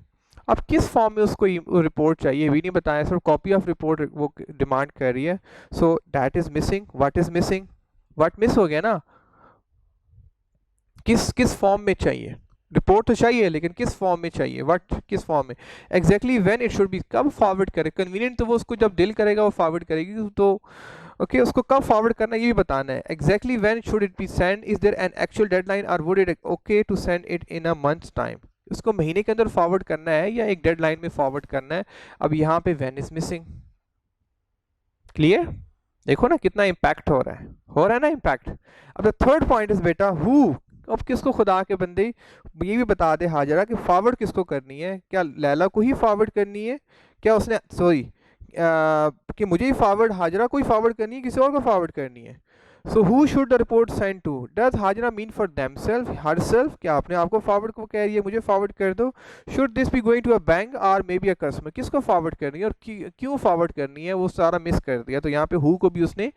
अब किस फॉर्म में उसको रिपोर्ट चाहिए भी नहीं बताया, सिर्फ कॉपी ऑफ रिपोर्ट वो डिमांड कर रही है। So that is missing. What is missing? What miss हो गया ना? किस फॉर्म में चाहिए? रिपोर्ट तो चाहिए लेकिन किस फॉर्म में चाहिए? व्हाट किस फॉर्म में? Exactly when it should be, कब फॉरवर्ड करे? कन्वीनियंट तो वो उसको जब दिल करेगा वो फॉरवर्ड करेगी, तो ओके उसको कब फॉरवर्ड करना ये भी बताना है। Exactly when should it be send, is there an actual deadline और would it okay to send it in a month's time? उसको महीने के अंदर फॉरवर्ड करना है या एक डेडलाइन में फॉरवर्ड करना है? अब यहाँ पे व्हेन इज मिसिंग। क्लियर? देखो ना कितना इम्पैक्ट हो रहा है ना इम्पैक्ट। अब द थर्ड पॉइंट इज बेटा हु। अब किसको खुदा के बंदे ये भी बता दे हाजरा कि फॉरवर्ड किसको करनी है? क्या लैला को ही फॉरवर्ड करनी है? क्या उसने सॉरी कि मुझे ही फॉरवर्ड, हाजरा को ही फॉरवर्ड करनी है, किसी और को फॉरवर्ड करनी है? So who should the report send to? Does Hajra mean for themselves, herself? क्या अपने आप को फॉरवर्ड को कह रही है मुझे फॉरवर्ड कर दो? Should this be going to a bank और मे बी अ कस्टमर? किसको फॉरवर्ड करनी है और क्यों फॉरवर्ड करनी है? वो सारा मिस कर दिया। तो यहाँ पे हु को भी उसने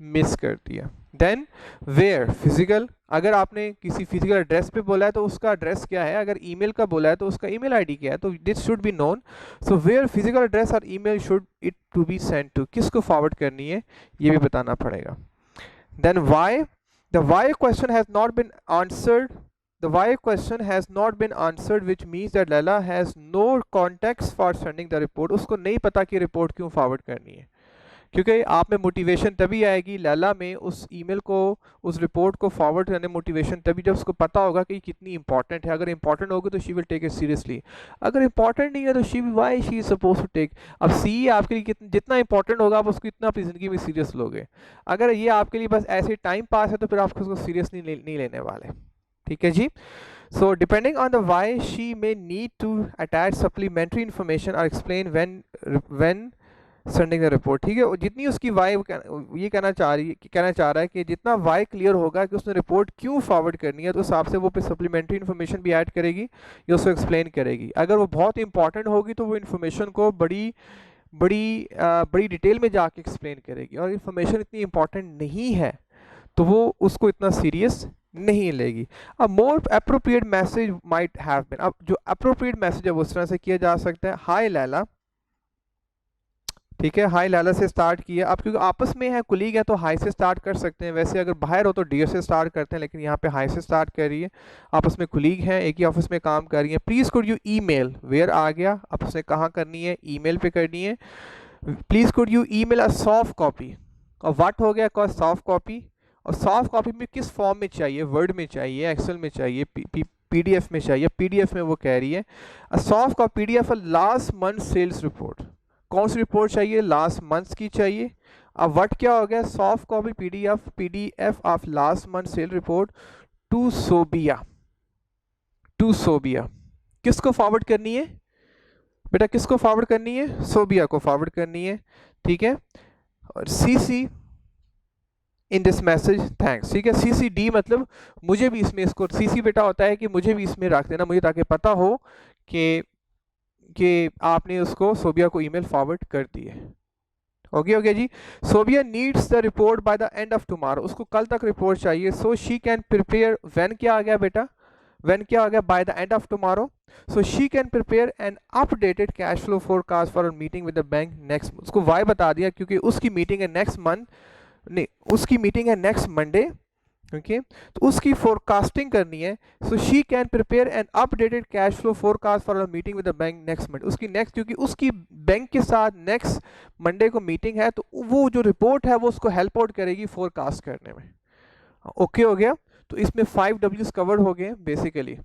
मिस कर दिया। देन वेयर, फिजिकल, अगर आपने किसी फिजिकल एड्रेस पे बोला है तो उसका एड्रेस क्या है? अगर ईमेल का बोला है तो उसका ईमेल आईडी क्या है? तो this should be known. So where physical address और email should it to be send to? किसको फॉरवर्ड करनी है ये भी बताना पड़ेगा। Then why? The why question has not been answered. the why question has not been answered, which means that Laila has no context for sending the report. उसको नहीं पता कि रिपोर्ट क्यों फॉरवर्ड करनी है, क्योंकि आप में मोटिवेशन तभी आएगी लैला में उस ईमेल को, उस रिपोर्ट को फॉरवर्ड करने मोटिवेशन तभी जब उसको पता होगा कि कितनी इंपॉर्टेंट है. अगर इंपॉर्टेंट होगी तो she will take it seriously, अगर इंपॉर्टेंट नहीं है तो she why she is suppose to take. अब सी आपके लिए जितना इंपॉर्टेंट होगा आप उसको इतना अपनी ज़िंदगी में सीरियस लोगे. अगर ये आपके लिए बस ऐसे टाइम पास है तो फिर आप उसको सीरियस नहीं लेने वाले. ठीक है जी. So depending on the why, she may need to attach supplementary information or explain when sending the report. ठीक है, और जितनी उसकी वाई ये कहना चाह रहा है कि जितना वाई क्लियर होगा कि उसने रिपोर्ट क्यों फॉरवर्ड करनी है तो उस हिसाब से वो पे सप्लीमेंट्री इन्फॉर्मेशन भी ऐड करेगी या उसको एक्सप्लेन करेगी. अगर वो बहुत इंपॉर्टेंट होगी तो वो इन्फॉर्मेशन को बड़ी डिटेल में जाके एक्सप्लेन करेगी, और इन्फॉर्मेशन इतनी इंपॉर्टेंट नहीं है तो वो उसको इतना सीरियस नहीं लेगी. अब more appropriate message might have been, अब जो अप्रोप्रिएट मैसेज है वो उस तरह से किया जा सकता है. हाय लैला, ठीक है, हाय लैला से स्टार्ट किया. अब क्योंकि आपस में है, कुलीग है, तो हाय से स्टार्ट कर सकते हैं. वैसे अगर बाहर हो तो डियर से स्टार्ट करते हैं, लेकिन यहाँ पे हाय से स्टार्ट कर रही है. आपस में कुलीग हैं, एक ही ऑफिस में काम कर रही हैं. Please could you email, where आ गया, अब उसने कहाँ करनी है, ईमेल पे करनी है. Please could you email a soft copy, और व्हाट हो गया कॉज सॉफ्ट कॉपी. और सॉफ्ट कॉपी में किस फॉर्म में चाहिए, वर्ड में चाहिए, एक्सेल में चाहिए, पीडीएफ में चाहिए. पीडीएफ में वो कह रही है uh soft copy PDF last month sales report. कौन सी रिपोर्ट चाहिए, लास्ट मंथ की चाहिए. अब व्हाट क्या हो गया, soft copy PDF of last month sale report to Sobia. किसको फॉरवर्ड करनी है बेटा, किसको फॉरवर्ड करनी है, सोबिया को फॉरवर्ड करनी है. ठीक है, और CC in this message thanks. ठीक है, सीसी डी मतलब मुझे भी इसमें, इसको सीसी बेटा होता है कि मुझे भी इसमें रख देना, मुझे ताकि पता हो कि आपने उसको सोबिया को ईमेल फॉरवर्ड कर दी है. ओके जी. Sobia needs the report by the end of tomorrow, उसको कल तक रिपोर्ट चाहिए. So she can prepare, when क्या आ गया बेटा, व्हेन क्या आ गया, by the end of tomorrow. So she can prepare an updated cash flow forecast for meeting with the bank next. उसको वाई बता दिया क्योंकि उसकी मीटिंग है नेक्स्ट मंथ, नहीं उसकी मीटिंग है नेक्स्ट मंडे. ओके, तो उसकी फोरकास्टिंग करनी है. सो she can prepare an updated cash flow forecast for a meeting with the bank next Monday. उसकी नेक्स्ट, क्योंकि उसकी बैंक के साथ नेक्स्ट मंडे को मीटिंग है, तो वो जो रिपोर्ट है वो उसको हेल्प आउट करेगी फोरकास्ट करने में. ओके हो गया, तो इसमें 5 W's कवर्ड हो गए basically.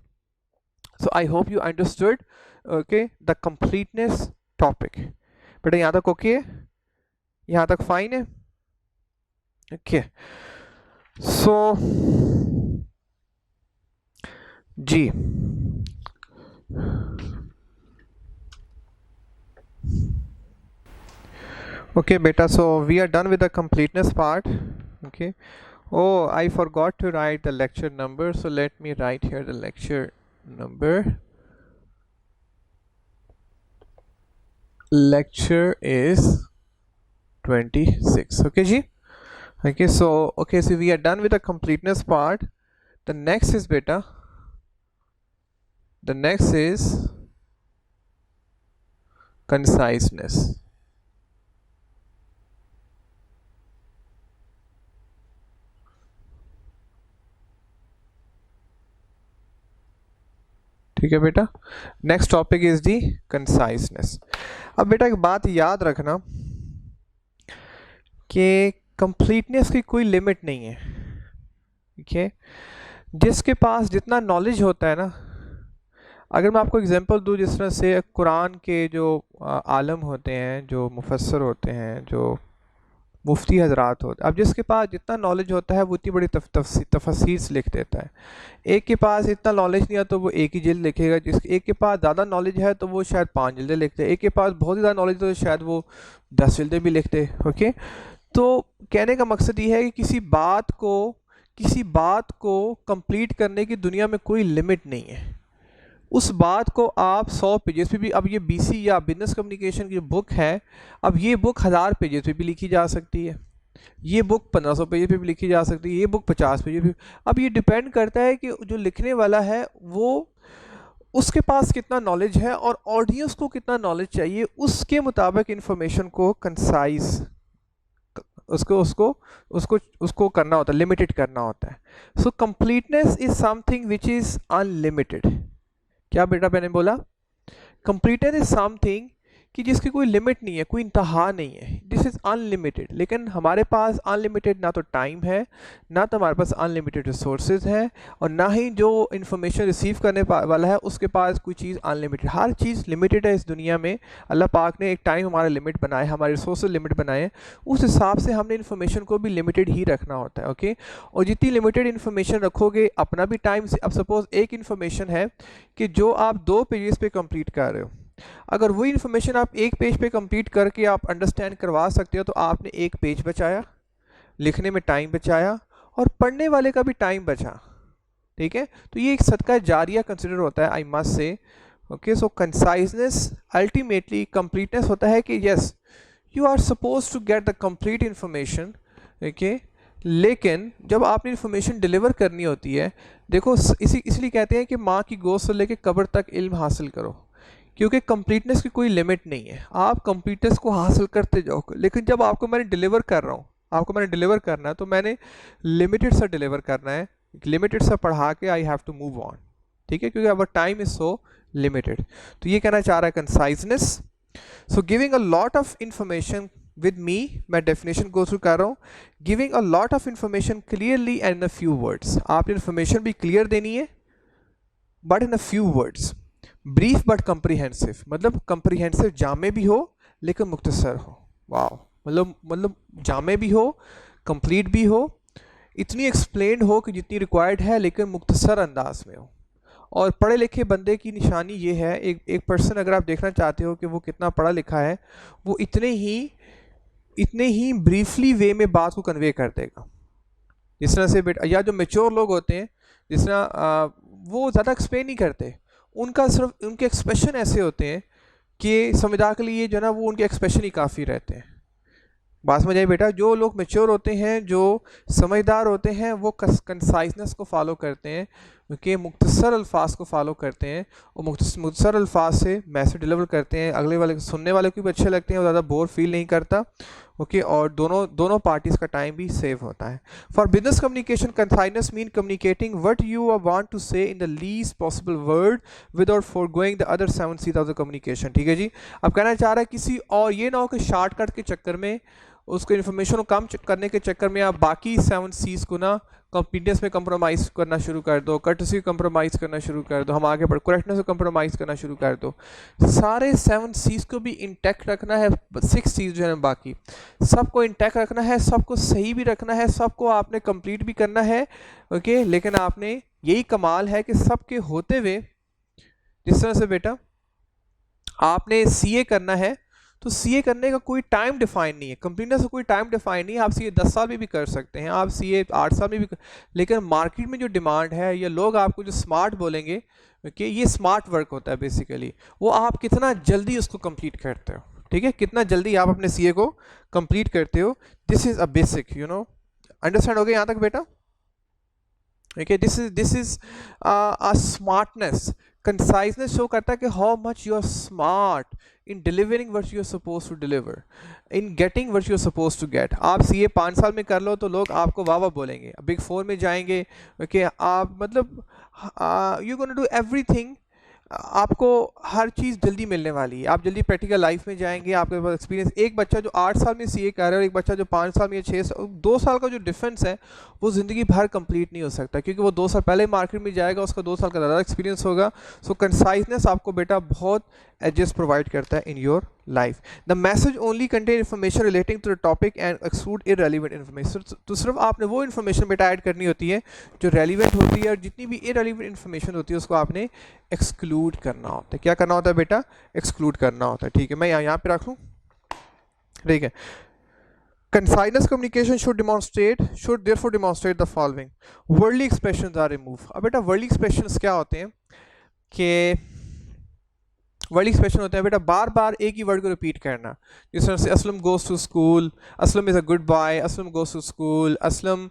So I hope you understood okay the completeness topic. बेटा यहाँ तक ओके है, यहाँ तक फाइन है. Okay so ji okay beta, so we are done with the completeness part. Okay, oh I forgot to write the lecture number, so let me write here the lecture number. Lecture is 26. Okay ji. Okay, so we are done with the completeness part. The next is beta, the next is conciseness. ठीक है बेटा, next topic is the कंसाइसनेस. अब बेटा एक बात याद रखना कि कंप्लीटनेस की कोई लिमिट नहीं है. ठीक है, जिसके पास जितना नॉलेज होता है ना, अगर मैं आपको एग्जांपल दूं, जिस तरह से कुरान के जो आलम होते हैं, जो मुफस्सर होते हैं, जो मुफ्ती हजरात होते हैं, अब जिसके पास जितना नॉलेज होता है वो इतनी बड़ी तफसीर से लिख देता है. एक के पास इतना नॉलेज नहीं है तो वो एक ही जिल्द लिखेगा. एक के पास ज़्यादा नॉलेज है तो वो शायद 5 जिल्दें लिखते हैं. एक के पास बहुत ज़्यादा नॉलेज तो शायद वो 10 जिल्दें भी लिखते. ओके, तो कहने का मकसद ये है कि किसी बात को कंप्लीट करने की दुनिया में कोई लिमिट नहीं है. उस बात को आप 100 पेजेस पे भी, अब ये BC या बिजनेस कम्युनिकेशन की बुक है, अब ये बुक 1000 पेजेस पे भी लिखी जा सकती है, ये बुक 1500 पेज पे भी लिखी जा सकती है, ये बुक 50 पेज पे. अब ये डिपेंड करता है कि जो लिखने वाला है वो उसके पास कितना नॉलेज है और ऑडियंस को कितना नॉलेज चाहिए, उसके मुताबिक इंफॉर्मेशन को कंसाइज उसको उसको उसको उसको करना होता है, लिमिटेड करना होता है। So completeness is something which is unlimited. क्या बेटा मैंने बोला? कंप्लीटनेस इज समथिंग कि जिसकी कोई लिमिट नहीं है, कोई इंतहा नहीं है, दिस इज़ अनलिमिटेड। लेकिन हमारे पास अनलिमिटेड ना तो टाइम है, ना तो हमारे पास अनलिमिटेड रिसोर्सेज है, और ना ही जो इन्फॉर्मेशन रिसीव करने वाला है उसके पास कोई चीज़ अनलिमिटेड। हर चीज़ लिमिटेड है इस दुनिया में। अल्लाह पाक ने एक टाइम हमारा लिमिट बनाए, हमारे रिसोर्स लिमिट बनाए, उस हिसाब से हमने इन्फॉर्मेशन को भी लिमिटेड ही रखना होता है। ओके, और जितनी लिमिटेड इन्फॉर्मेशन रखोगे, अपना भी टाइम से, अब सपोज एक इन्फॉर्मेशन है कि जो आप 2 पेजेस पे कंप्लीट कर रहे हो, अगर वही इन्फॉर्मेशन आप एक पेज पे कंप्लीट करके आप अंडरस्टैंड करवा सकते हो, तो आपने एक पेज बचाया, लिखने में टाइम बचाया, और पढ़ने वाले का भी टाइम बचा। ठीक है, तो ये एक सदका जारिया कंसिडर होता है, I must say. Okay, so conciseness ultimately completeness होता है कि yes you are suppose to get the complete information. Okay, लेकिन जब आपने इन्फॉर्मेशन डिलीवर करनी होती है, देखो इसलिए कहते हैं कि माँ की गोद से लेकर कब्र तक इल्म हासिल करो, क्योंकि कंप्लीटनेस की कोई लिमिट नहीं है। आप कंप्लीटनेस को हासिल करते जाओ, लेकिन जब आपको मैंने डिलीवर कर रहा हूँ, आपको मैंने डिलीवर करना है, तो मैंने लिमिटेड सा डिलीवर करना है, लिमिटेड सा पढ़ा के I have to move on. ठीक है, क्योंकि our time is so limited. तो ये कहना चाह रहा है conciseness. So giving a lot of information with me, मैं डेफिनेशन गो थ्रू कर रहा हूँ। Giving a lot of information clearly and in a few words. आपने इंफॉर्मेशन भी क्लियर देनी है, but in a few words. Brief but comprehensive, मतलब comprehensive जामे भी हो लेकिन मुख्तसर हो। वाह, मतलब जामे भी हो, कंप्लीट भी हो, इतनी एक्सप्लेन हो कि जितनी रिक्वायर्ड है, लेकिन मुख्तसर अंदाज में हो। और पढ़े लिखे बंदे की निशानी ये है, एक पर्सन अगर आप देखना चाहते हो कि वो कितना पढ़ा लिखा है, वो इतने ही ब्रीफली वे में बात को कन्वे कर देगा। जिस तरह से बेटा, या जो मेच्योर लोग होते हैं, जिस तरह वो ज़्यादा एक्सप्लेन नहीं करते, उनका सिर्फ उनके एक्सप्रेशन ऐसे होते हैं कि समझदार के लिए जो है ना, वो उनके एक्सप्रेशन ही काफ़ी रहते हैं। बात समझ आई बेटा? जो लोग मेच्योर होते हैं, जो समझदार होते हैं, वो कंसाइजनेस को फॉलो करते हैं, कि मुख्तसर अल्फाज को फॉलो करते हैं, और मुख्तसर अल्फाज से मैसेज डिलीवर करते हैं, अगले वाले सुनने वाले को भी अच्छे लगते हैं, और ज़्यादा बोर फील नहीं करता। ओके, और दोनों पार्टीज का टाइम भी सेव होता है। For business communication, conciseness mean communicating what you want to say in the least possible word without forgoing the other 7 C's of the communication. ठीक है जी, अब कहना चाह रहा है किसी और ये ना हो कि शॉर्टकट के चक्कर में, उसको इन्फॉर्मेशन को कम करने के चक्कर में आप बाकी 7 C's को ना कंप्लीटनेस में कंप्रोमाइज़ करना शुरू कर दो, कर्टसी कंप्रोमाइज़ करना शुरू कर दो, हम आगे बढ़ करेक्टनेस को कंप्रोमाइज़ करना शुरू कर दो। सारे 7 C's को भी इंटैक्ट रखना है, 6 C's जो है बाकी सबको इंटैक्ट रखना है, सबको सही भी रखना है, सबको आपने कंप्लीट भी करना है। ओके, लेकिन आपने, यही कमाल है कि सबके होते हुए, जिस तरह से बेटा आपने सीए करना है, तो सीए करने का कोई टाइम डिफाइन नहीं है, कंप्लीटनेस का कोई टाइम डिफाइन नहीं है। आप सीए 10 साल में भी कर सकते हैं, आप सीए 8 साल में भी लेकिन मार्केट में जो डिमांड है, या लोग आपको जो स्मार्ट बोलेंगे कि ये स्मार्ट वर्क होता है बेसिकली, वो आप कितना जल्दी उसको कंप्लीट करते हो। ठीक है, कितना जल्दी आप अपने सीए को कंप्लीट करते हो, this is a basic, you know, understand हो गया यहाँ तक बेटा? Okay, this is a smartness. Conciseness show करता है कि how much you are smart in delivering what you are suppose to deliver, in getting what you are suppose to get. आप CA 5 साल में कर लो तो लोग आपको वाह वाह बोलेंगे, बिग 4 में जाएंगे, ओके, आप मतलब यू गोना डू एवरीथिंग, आपको हर चीज़ जल्दी मिलने वाली है, आप जल्दी प्रैक्टिकल लाइफ में जाएंगे, आपके पास एक्सपीरियंस। एक बच्चा जो 8 साल में सीए कर रहा है, और एक बच्चा जो 5 साल में या 6 साल, 2 साल का जो डिफरेंस है, वो ज़िंदगी भर कंप्लीट नहीं हो सकता, क्योंकि वो 2 साल पहले मार्केट में जाएगा, उसका 2 साल का ज़्यादा एक्सपीरियंस होगा। सो कंसाइजनेस आपको बेटा बहुत एजेस प्रोवाइड करता है in your life. The message only contain information relating to the topic and exclude irrelevant information. तो सिर्फ आपने वो इन्फॉर्मेशन बेटा ऐड करनी होती है जो रेलिवेंट होती है, और जितनी भी इररेलेवेंट इन्फॉर्मेशन होती है उसको आपने एक्सक्लूड करना होता है। क्या करना होता है बेटा? एक्सक्लूड करना होता है। ठीक है, मैं यहाँ पे रख लूँ, ठीक है। Concise communication should therefore demonstrate the following. Worldly expressions are removed. अब बेटा worldly expressions क्या होते हैं कि वर्ड एक्सप्रेशन होता है बेटा बार बार एक ही वर्ड को रिपीट करना, जिस तरह से Aslam goes to school, Aslam is a good boy, Aslam goes to school, Aslam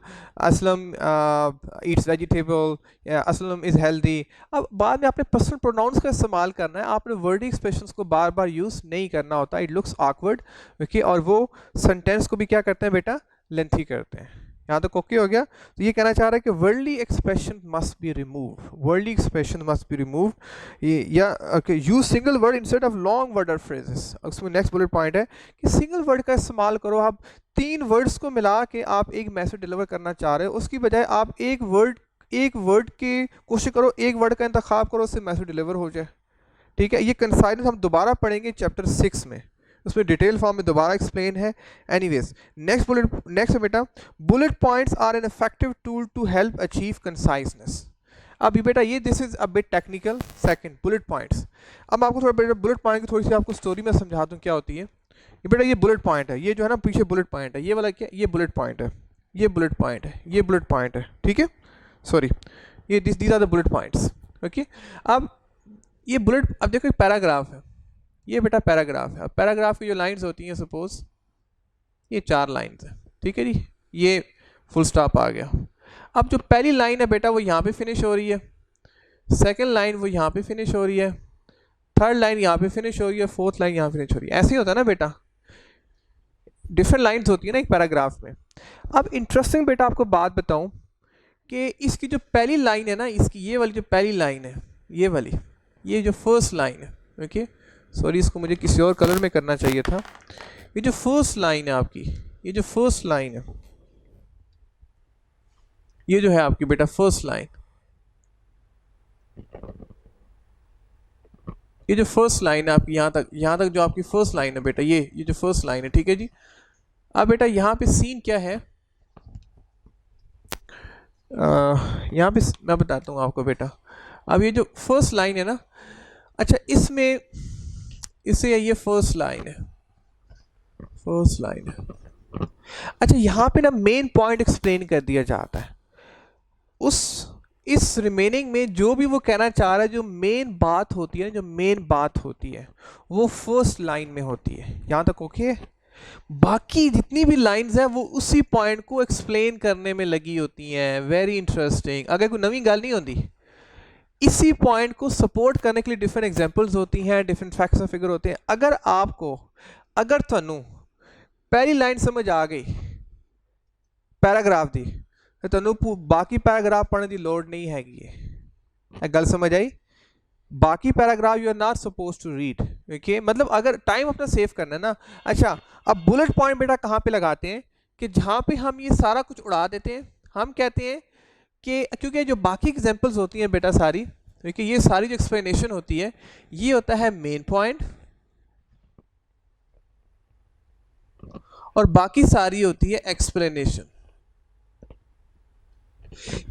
eats vegetable, Aslam is healthy. अब बाद में आपने पर्सनल प्रोनाउंस का इस्तेमाल करना है, आपने वर्ड एक्सप्रेशंस को बार बार यूज़ नहीं करना होता, इट लुक्स ऑकवर्ड, ओके, और वो सेंटेंस को भी क्या करते हैं बेटा, लेंथी करते हैं। यहाँ तक ओके हो गया। तो ये कहना चाह रहा है कि worldly expression must be remove, worldly expression must be remove, या use single word instead of long word और फ्रेजेस। उसमें नेक्स्ट बुलेट पॉइंट है कि सिंगल वर्ड का इस्तेमाल करो। आप 3 वर्ड्स को मिला के आप एक मैसेज डिलीवर करना चाह रहे हो, उसकी बजाय आप एक वर्ड की कोशिश करो, एक वर्ड का इंतखाब करो, उससे मैसेज डिलीवर हो जाए। ठीक है, ये कंसाइनेंस हम दोबारा पढ़ेंगे चैप्टर 6 में, उसमें डिटेल फॉर्म में दोबारा एक्सप्लेन है। एनीवेज नेक्स्ट बेटा, bullet points are an effective tool to help achieve conciseness. अभी बेटा ये this is a bit technical. Second, bullet points. अब मैं आपको थोड़ा बेटा बुलेट पॉइंट की थोड़ी सी आपको स्टोरी में समझा दूं क्या होती है। ये बेटा ये बुलेट पॉइंट है, ये जो है ना पीछे बुलेट पॉइंट है, ये वाला क्या, ये बुलेट पॉइंट है, ये बुलेट पॉइंट है, ये बुलेट पॉइंट है। ठीक है, सॉरी, ये these are the bullet points. Okay, अब ये बुलेट, अब देखो एक पैराग्राफ है, ये बेटा पैराग्राफ है। अब पैराग्राफ की जो लाइंस होती हैं, सपोज ये 4 लाइंस है, ठीक है जी, ये फुल स्टॉप आ गया। अब जो पहली लाइन है बेटा वो यहाँ पे फिनिश हो रही है, सेकंड लाइन वो यहाँ पे फिनिश हो रही है, थर्ड लाइन यहाँ पे फिनिश हो रही है, फोर्थ लाइन यहाँ फिनिश हो रही है। ऐसे ही होता है ना बेटा, डिफरेंट लाइंस होती है ना एक पैराग्राफ में। अब इंटरेस्टिंग बेटा आपको बात बताऊं कि इसकी जो पहली लाइन है ना, इसकी ये वाली जो पहली लाइन है, ये वाली, ये जो फर्स्ट लाइन है, ओके सॉरी इसको मुझे किसी और कलर में करना चाहिए था। ये जो फर्स्ट लाइन है आपकी, ये जो फर्स्ट लाइन है, ये जो है आपकी बेटा फर्स्ट लाइन, ये जो फर्स्ट लाइन है आपकी, यहाँ तक जो आपकी फर्स्ट लाइन है बेटा, ये जो फर्स्ट लाइन है, ठीक है जी। अब बेटा यहाँ पे सीन क्या है, यहाँ पे मैं बताता हूँ आपको बेटा। अब ये जो फर्स्ट लाइन है ना, अच्छा इसमें इसे ये फर्स्ट लाइन है, फर्स्ट लाइन है। अच्छा यहाँ पे ना मेन पॉइंट एक्सप्लेन कर दिया जाता है, इस रिमेनिंग में जो भी वो कहना चाह रहा है, जो मेन बात होती है, जो मेन बात होती है वो फर्स्ट लाइन में होती है। यहाँ तक ओके। बाकी जितनी भी लाइंस हैं वो उसी पॉइंट को एक्सप्लेन करने में लगी होती हैं। Very interesting. अगर कोई नवी गल नहीं होती, इसी पॉइंट को सपोर्ट करने के लिए डिफरेंट एग्जांपल्स होती हैं, डिफरेंट फैक्ट्स और फिगर होते हैं। अगर थानू पहली लाइन समझ आ गई पैराग्राफ दी, तो थानू बाकी पैराग्राफ पढ़ने की लोड़ नहीं हैगी। गल समझ आई? बाकी paragraph you are not suppose to read. Okay, मतलब अगर टाइम अपना सेव करना है ना। अच्छा, अब बुलेट पॉइंट बेटा कहाँ पे लगाते हैं कि जहाँ पे हम ये सारा कुछ उड़ा देते हैं, हम कहते हैं कि क्योंकि जो बाकी एग्जांपल्स होती हैं बेटा सारी, क्योंकि ये सारी जो एक्सप्लेनेशन होती है ये होता है मेन पॉइंट, और बाकी सारी होती है एक्सप्लेनेशन।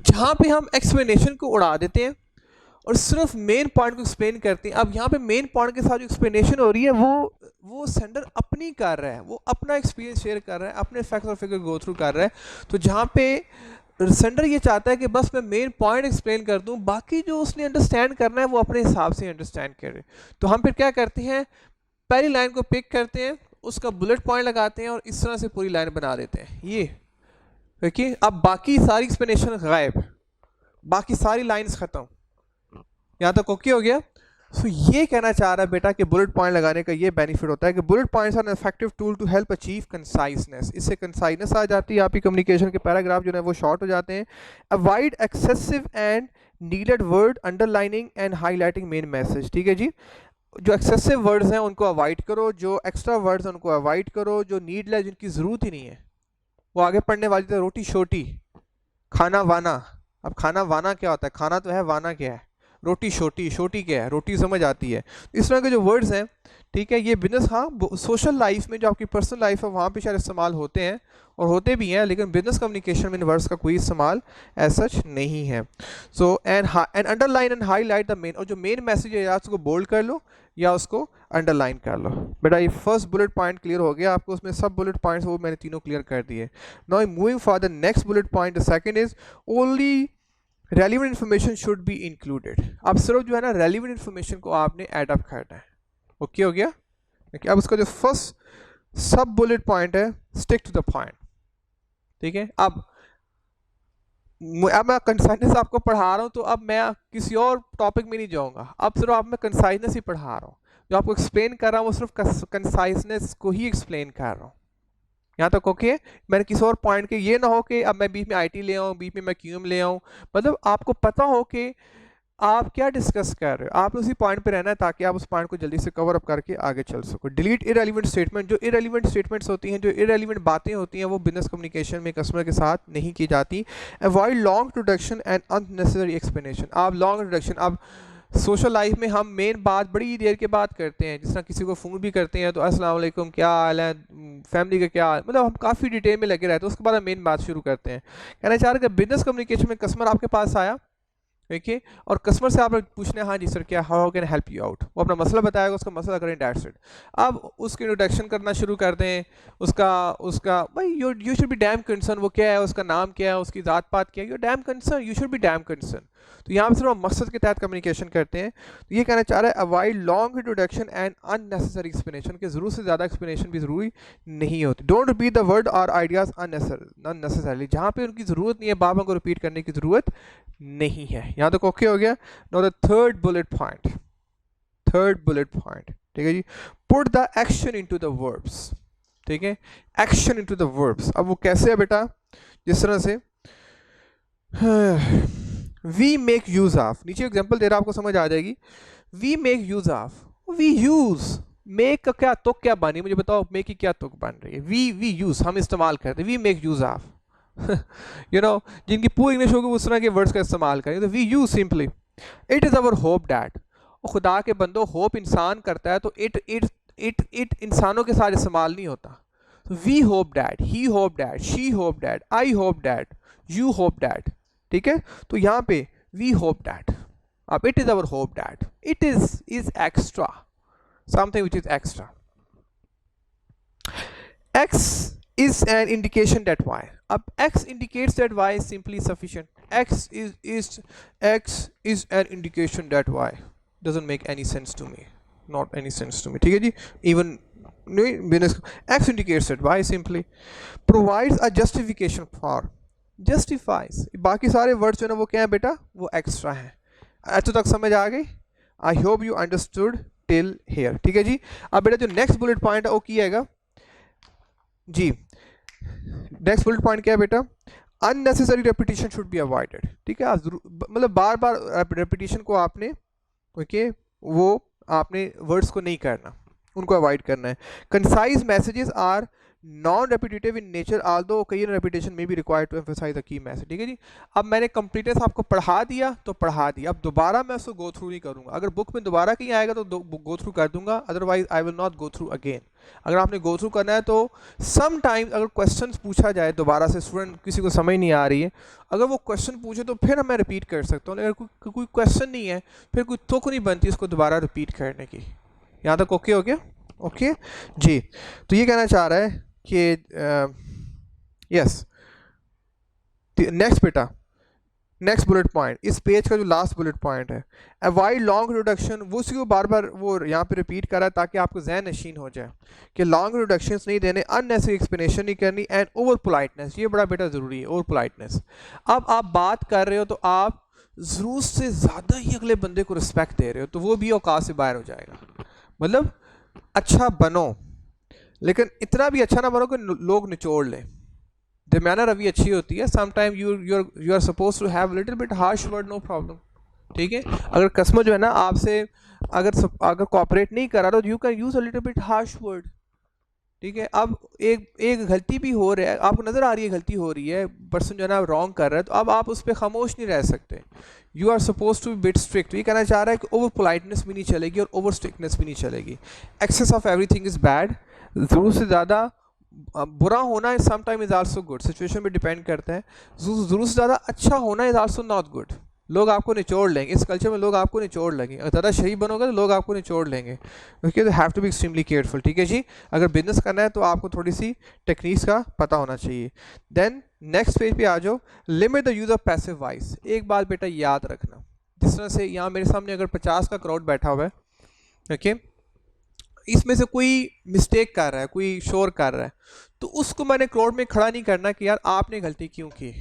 जहां पे हम एक्सप्लेनेशन को उड़ा देते हैं और सिर्फ मेन पॉइंट को एक्सप्लेन करते हैं। अब यहाँ पे मेन पॉइंट के साथ जो एक्सप्लेनेशन हो रही है वो सेंडर अपनी कर रहा है, वो अपना एक्सपीरियंस शेयर कर रहा है, अपने फैक्ट्स और फिगर गो थ्रू कर रहा है। तो जहाँ पे सेंडर ये चाहता है कि बस मैं मेन पॉइंट एक्सप्लेन कर दूं, बाकी जो उसने अंडरस्टैंड करना है वो अपने हिसाब से अंडरस्टैंड करे। तो हम फिर क्या करते हैं, पहली लाइन को पिक करते हैं, उसका बुलेट पॉइंट लगाते हैं और इस तरह से पूरी लाइन बना देते हैं। ये देखिए, अब बाकी सारी एक्सप्लेनेशन गायब, बाकी सारी लाइंस खत्म। यहाँ तक ओके हो गया। सो ये कहना चाह रहा है बेटा कि बुलेट पॉइंट लगाने का ये बेनिफिट होता है कि bullet points are an effective tool to help achieve conciseness. इससे कंसाइजनेस आ जाती है, आपकी कम्युनिकेशन के पैराग्राफ जो है वो शॉर्ट हो जाते हैं। Avoid excessive and needed word underlining and highlighting main message. ठीक है जी, जो एक्सेसिव वर्ड्स हैं उनको अवॉइड करो, जो एक्स्ट्रा वर्ड्स हैं उनको अवॉइड करो, जो नीडलेस जिनकी ज़रूरत ही नहीं है वो आगे पढ़ने वाली तो रोटी छोटी, खाना वाना। अब खाना वाना क्या होता है? खाना तो है, वाना क्या है? रोटी छोटी, छोटी क्या है? रोटी समझ आती है। इस तरह के जो वर्ड्स हैं, ठीक है, ये बिजनेस, हाँ सोशल लाइफ में जो आपकी पर्सनल लाइफ है वहाँ पे शायद इस्तेमाल होते हैं और होते भी हैं, लेकिन बिजनेस कम्युनिकेशन में इन वर्ड्स का कोई इस्तेमाल एज सच नहीं है। So and underline and highlight the main, और जो मेन मैसेज है या उसको बोल्ड कर लो या उसको अंडरलाइन कर लो। बेटा ये फर्स्ट बुलेट पॉइंट क्लियर हो गया आपको, उसमें सब बुलेट पॉइंट्स वो मैंने तीनों क्लियर कर दिए। Now moving for the next bullet point, the second is only relevant information should be included. अब सिर्फ जो है ना रेलिवेंट इन्फॉर्मेशन को आपने ऐड अप करना है। ओके हो गया। अब उसका जो फर्स्ट सब बुलेट पॉइंट है, स्टिक टू द पॉइंट। ठीक है, अब मैं कंसाइजनेस आपको पढ़ा रहा हूँ, तो अब मैं किसी और टॉपिक में नहीं जाऊँगा, अब सिर्फ आप मैं कंसाइजनेस ही पढ़ा रहा हूँ। जो आपको एक्सप्लेन कर रहा हूँ वो सिर्फ कंसाइजनेस को ही एक्सप्लेन कर रहा हूँ। यहाँ तक ओके। मैंने किसी और पॉइंट के ये ना हो कि अब मैं बीच में आईटी ले आऊँ, बीच में मैं क्यूएम ले आऊँ, मतलब आपको पता हो कि आप क्या डिस्कस कर रहे हो, आप उसी पॉइंट पे रहना है ताकि आप उस पॉइंट को जल्दी से कवर अप करके आगे चल सको। डिलीट इररिलेवेंट स्टेटमेंट, जो इररिलेवेंट स्टेटमेंट्स होती हैं, जो इररिलेवेंट बातें होती हैं, वो बिजनेस कम्युनिकेशन में कस्टमर के साथ नहीं की जाती। Avoid long introduction and unnecessary explanation. आप लॉन्ग इंट्रोडक्शन, आप सोशल लाइफ में हम मेन बात बड़ी देर के बाद करते हैं, जिस तरह किसी को फ़ोन भी करते हैं तो अस्सलाम वालेकुम, क्या हाल है, फैमिली का क्या हाल, मतलब हम काफ़ी डिटेल में लगे रहते हैं, उसके बाद हम मेन बात शुरू करते हैं। कहना चाह रहे कि बिजनेस कम्युनिकेशन में कस्टमर आपके पास आया, देखिए, और कस्टमर से आप पूछने, हाँ जी सर क्या, how can help you out, वो अपना मसला बताएगा, उसका मसला करें, दैट्स इट। अब उसकी इंट्रोडक्शन करना शुरू कर दें, उसका उसका भाई you should be dam concern, वो क्या है, उसका नाम क्या है, उसकी ज़ात पात क्या है, you dam concern, you should be dam concern. तो यहाँ पर सिर्फ हम मकसद के तहत कम्युनिकेशन करते हैं। तो ये कहना चाह रहा है avoid long introduction and unnecessary explanation, के ज़रूरत से ज़्यादा एक्सप्लेनेशन भी ज़रूरी नहीं होती। डोंट रिपीट द वर्ड और आइडियाज़ अननेसेसरली, जहाँ पे उनकी ज़रूरत नहीं है बाबा को रिपीट करने की ज़रूरत नहीं है। यहाँ तक ओके हो गया। Now the third bullet point, third bullet point, ठीक है जी, put the action into the verbs. ठीक है, एक्शन इनटू द वर्ब्स। अब वो कैसे है बेटा, जिस तरह से वी मेक यूज ऑफ, नीचे एग्जांपल दे रहा आपको समझ आ जाएगी। We make use of, we use, make का क्या तुक क्या बनी, मुझे बताओ मेक की क्या तुक बन रही है। वी यूज, हम इस्तेमाल करते हैं, we make use of you know, जिनकी पूरी इंग्लिश होगी उस तरह के वर्ड्स का इस्तेमाल करें। तो we use simply, it is our hope that, और खुदा के बंदो होप इंसान करता है, तो इट इंसानों के साथ इस्तेमाल नहीं होता। We hope that, he hope that, she hope that, I hope that, you hope that. ठीक है, तो यहाँ पे वी होप डैट, अब it is our hope that, it is extra, something which is extra. X is an indication that Y. Up X indicates that Y is simply sufficient. X is an indication that Y. Doesn't make any sense to me. Not any sense to me. ठीक है जी? Even X indicates that Y simply provides a justification for. Justifies. बाकी सारे words जो है ना वो क्या है बेटा? वो extra हैं. अच्छा तक समझ आ गई? I hope you understood till here. ठीक है जी? अब बेटा जो next bullet point है वो क्या है जी, नेक्स्ट बुलेट पॉइंट क्या है बेटा, unnecessary repetition should be avoided. ठीक है, मतलब बार बार रेपिटेशन को आपने ओके वो आपने वर्ड्स को नहीं करना, उनको अवॉइड करना है। Concise messages are non repetitive in nature although occasional repetition may be required to emphasize the key message. ठीक है जी, अब मैंने कंप्लीटनेस आपको पढ़ा दिया तो पढ़ा दिया, अब दोबारा मैं उसको गो थ्रू नहीं करूंगा। अगर बुक में दोबारा कहीं आएगा तो गो थ्रू कर दूंगा, otherwise I will not go through again. अगर आपने गो थ्रू करना है तो सम टाइम्स अगर क्वेश्चन पूछा जाए दोबारा से, स्टूडेंट किसी को समझ नहीं आ रही है, अगर वो क्वेश्चन पूछे तो फिर मैं रिपीट कर सकता हूँ, अगर कोई क्वेश्चन नहीं है फिर कोई तुक नहीं बनती उसको दोबारा रिपीट करने की। यहाँ तक ओके हो गया? ओके जी, तो ये कहना चाह रहा है कि यस, नेक्स्ट बेटा, नेक्स्ट बुलेट पॉइंट, इस पेज का जो लास्ट बुलेट पॉइंट है, अवॉइड लॉन्ग इंट्रोडक्शन। वो उसी को बार बार वो यहाँ पे रिपीट कर रहा है ताकि आपको जहन नशीन हो जाए कि लॉन्ग इंट्रोडक्शंस नहीं देने, अननेसेसरी एक्सप्लेनेशन नहीं करनी, एंड ओवर पोलाइटनेस, ये बड़ा बेटा ज़रूरी है, ओवर पोलाइटनेस। अब आप बात कर रहे हो तो आप ज़रूरत से ज़्यादा ही अगले बंदे को रिस्पेक्ट दे रहे हो, तो वो भी औकात से बाहर हो जाएगा। मतलब अच्छा बनो, लेकिन इतना भी अच्छा ना बनो कि लोग निचोड़ लें। दरमियाना रवि अच्छी होती है। Sometime you are suppose to have little bit harsh word, no problem. ठीक है, अगर कस्टमर जो है ना आपसे अगर कॉपरेट नहीं कर रहा तो you can use a little bit harsh word. ठीक है, अब एक गलती भी हो रहा है, आपको नज़र आ रही है गलती हो रही है, पर्सन जो है ना रॉन्ग कर रहा है, तो अब आप उस पर खामोश नहीं रह सकते। You are suppose to be bit strict. ये कहना चाह रहा है कि ओवर पोलाइटनेस भी नहीं चलेगी और ओवर स्ट्रिक्टनेस भी नहीं चलेगी। Excess of everything is bad, ज़रूर से ज़्यादा बुरा होना is sometime is also good, situation पे डिपेंड करता है। ज़रूर से ज़्यादा अच्छा होना इज आल्सो नॉट गुड। लोग आपको निचोड़ लेंगे, इस कल्चर में लोग आपको निचोड़ लेंगे, अगर ज़्यादा सही बनोगे तो लोग आपको निचोड़ लेंगे। ओके, तो have to be extremely careful. ठीक है जी, अगर बिजनेस करना है तो आपको थोड़ी सी टेक्निक्स का पता होना चाहिए। देन नेक्स्ट पेज पे आ जाओ, limit the use of passive voice. एक बात बेटा याद रखना, जिस तरह से यहाँ मेरे सामने अगर 50 का क्राउड बैठा हुआ है, ओके, इसमें से कोई मिस्टेक कर रहा है, कोई शोर कर रहा है, तो उसको मैंने क्राउड में खड़ा नहीं करना कि यार आपने गलती क्यों की।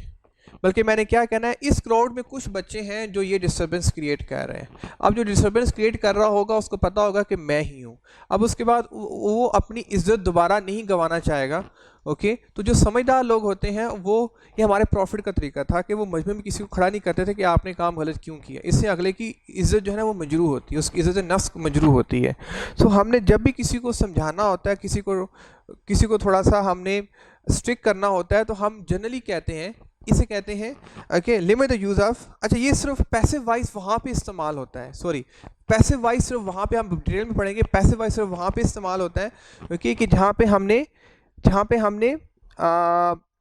बल्कि मैंने क्या कहना है, इस क्राउड में कुछ बच्चे हैं जो ये डिस्टर्बेंस क्रिएट कर रहे हैं। अब जो डिस्टर्बेंस क्रिएट कर रहा होगा उसको पता होगा कि मैं ही हूँ। अब उसके बाद वो अपनी इज्जत दोबारा नहीं गंवाना चाहेगा। ओके, तो जो समझदार लोग होते हैं वो, ये हमारे प्रॉफिट का तरीका था कि वो मजमे में किसी को खड़ा नहीं करते थे कि आपने काम गलत क्यों किया। इससे अगले की इज्जत जो है ना वो मजरू होती है, उसकी इज्जत नफ्स मजरू होती है। तो हमने जब भी किसी को समझाना होता है, किसी को थोड़ा सा हमने स्ट्रिक्ट करना होता है, तो हम जनरली कहते हैं, इसे कहते हैं okay limit the use of. अच्छा, ये सिर्फ पैसिव वॉइस वहाँ पे इस्तेमाल होता है, सॉरी पैसिव वॉइस सिर्फ वहाँ पे, हम डिटेल में पढ़ेंगे, पैसिव वॉइस सिर्फ वहाँ पे इस्तेमाल होता है ओके, कि जहाँ पे हमने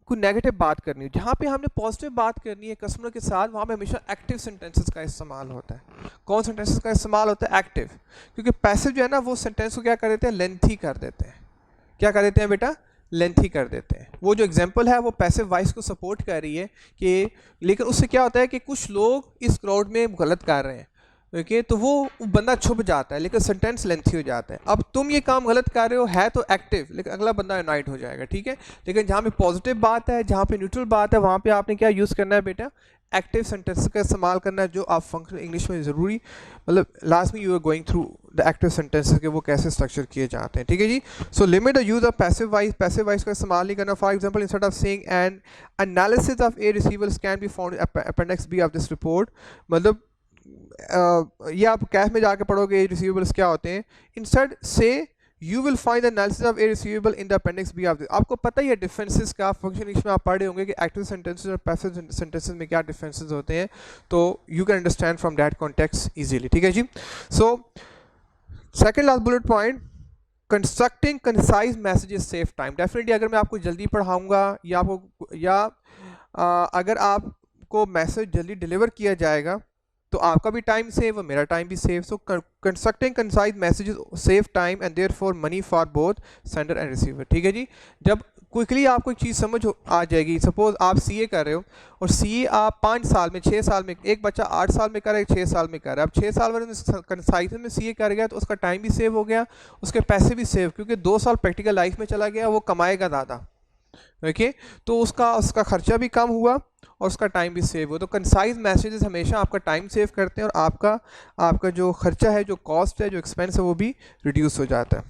कोई नेगेटिव बात करनी है। जहाँ पे हमने पॉजिटिव बात करनी है कस्टमर के साथ, वहाँ पे हमेशा एक्टिव सेंटेंसेस का इस्तेमाल होता है। कौन सेंटेंसेस का इस्तेमाल होता है? एक्टिव। क्योंकि पैसिव जो है ना वो सेंटेंस को क्या कर देते हैं, लेंथी कर देते हैं। क्या कर देते हैं बेटा? लेंथी कर देते हैं। वो जो एग्जांपल है वो पैसिव वॉइस को सपोर्ट कर रही है कि, लेकिन उससे क्या होता है कि कुछ लोग इस क्राउड में गलत कर रहे हैं ओके, तो वो बंदा छुप जाता है लेकिन सेंटेंस लेंथी हो जाता है। अब तुम ये काम गलत कर रहे हो, है तो एक्टिव, लेकिन अगला बंदा यूनाइट हो जाएगा, ठीक है। लेकिन जहाँ पे पॉजिटिव बात है, जहाँ पे न्यूट्रल बात है, वहाँ पे आपने क्या यूज़ करना है बेटा? एक्टिव सेंटेंस का इस्तेमाल करना है, जो आप फंक्शनल इंग्लिश में ज़रूरी, मतलब लास्ट में you are going through the active sentences के वो कैसे स्ट्रक्चर किए जाते हैं, ठीक है जी। So limit the use of passive voice का इस्तेमाल नहीं करना। For example, instead of saying an analysis of a receivers can be found appendix B of this report, मतलब ये आप कैश में जाके पढ़ोगे रिसीवेबल्स क्या होते हैं। इंस्टेड से you will find the analysis of a receivable in the appendix B of this. आपको पता ही है डिफरेंसेस का, फंक्शन इंग्लिश में आप पढ़े होंगे कि एक्टिव सेंटेंसेस और पैसिव सेंटेंसेस में क्या डिफरेंसेस होते हैं, तो you can understand from that context easily, ठीक है जी। So second last bullet point, constructing concise messages save time. Definitely अगर मैं आपको जल्दी पढ़ाऊंगा या अगर आपको मैसेज जल्दी डिलीवर किया जाएगा तो आपका भी टाइम सेव और मेरा टाइम भी save. So constructing concise messages save time and therefore money for both sender and receiver, ठीक है जी। जब क्विकली आपको एक चीज़ समझ आ जाएगी, सपोज आप सीए कर रहे हो और सीए आप 5 साल में, 6 साल में, एक बच्चा 8 साल में कर रहा है, 6 साल में कर रहा है। अब 6 साल में कंसाइज में सीए कर गया तो उसका टाइम भी सेव हो गया, उसके पैसे भी सेव, क्योंकि 2 साल प्रैक्टिकल लाइफ में चला गया, वो कमाएगा ज़्यादा ओके, तो उसका खर्चा भी कम हुआ और उसका टाइम भी सेव हो। तो कंसाइज मैसेजेस हमेशा आपका टाइम सेव करते हैं और आपका जो खर्चा है, जो कॉस्ट है, जो एक्सपेंस है, वो भी रिड्यूस हो जाता है,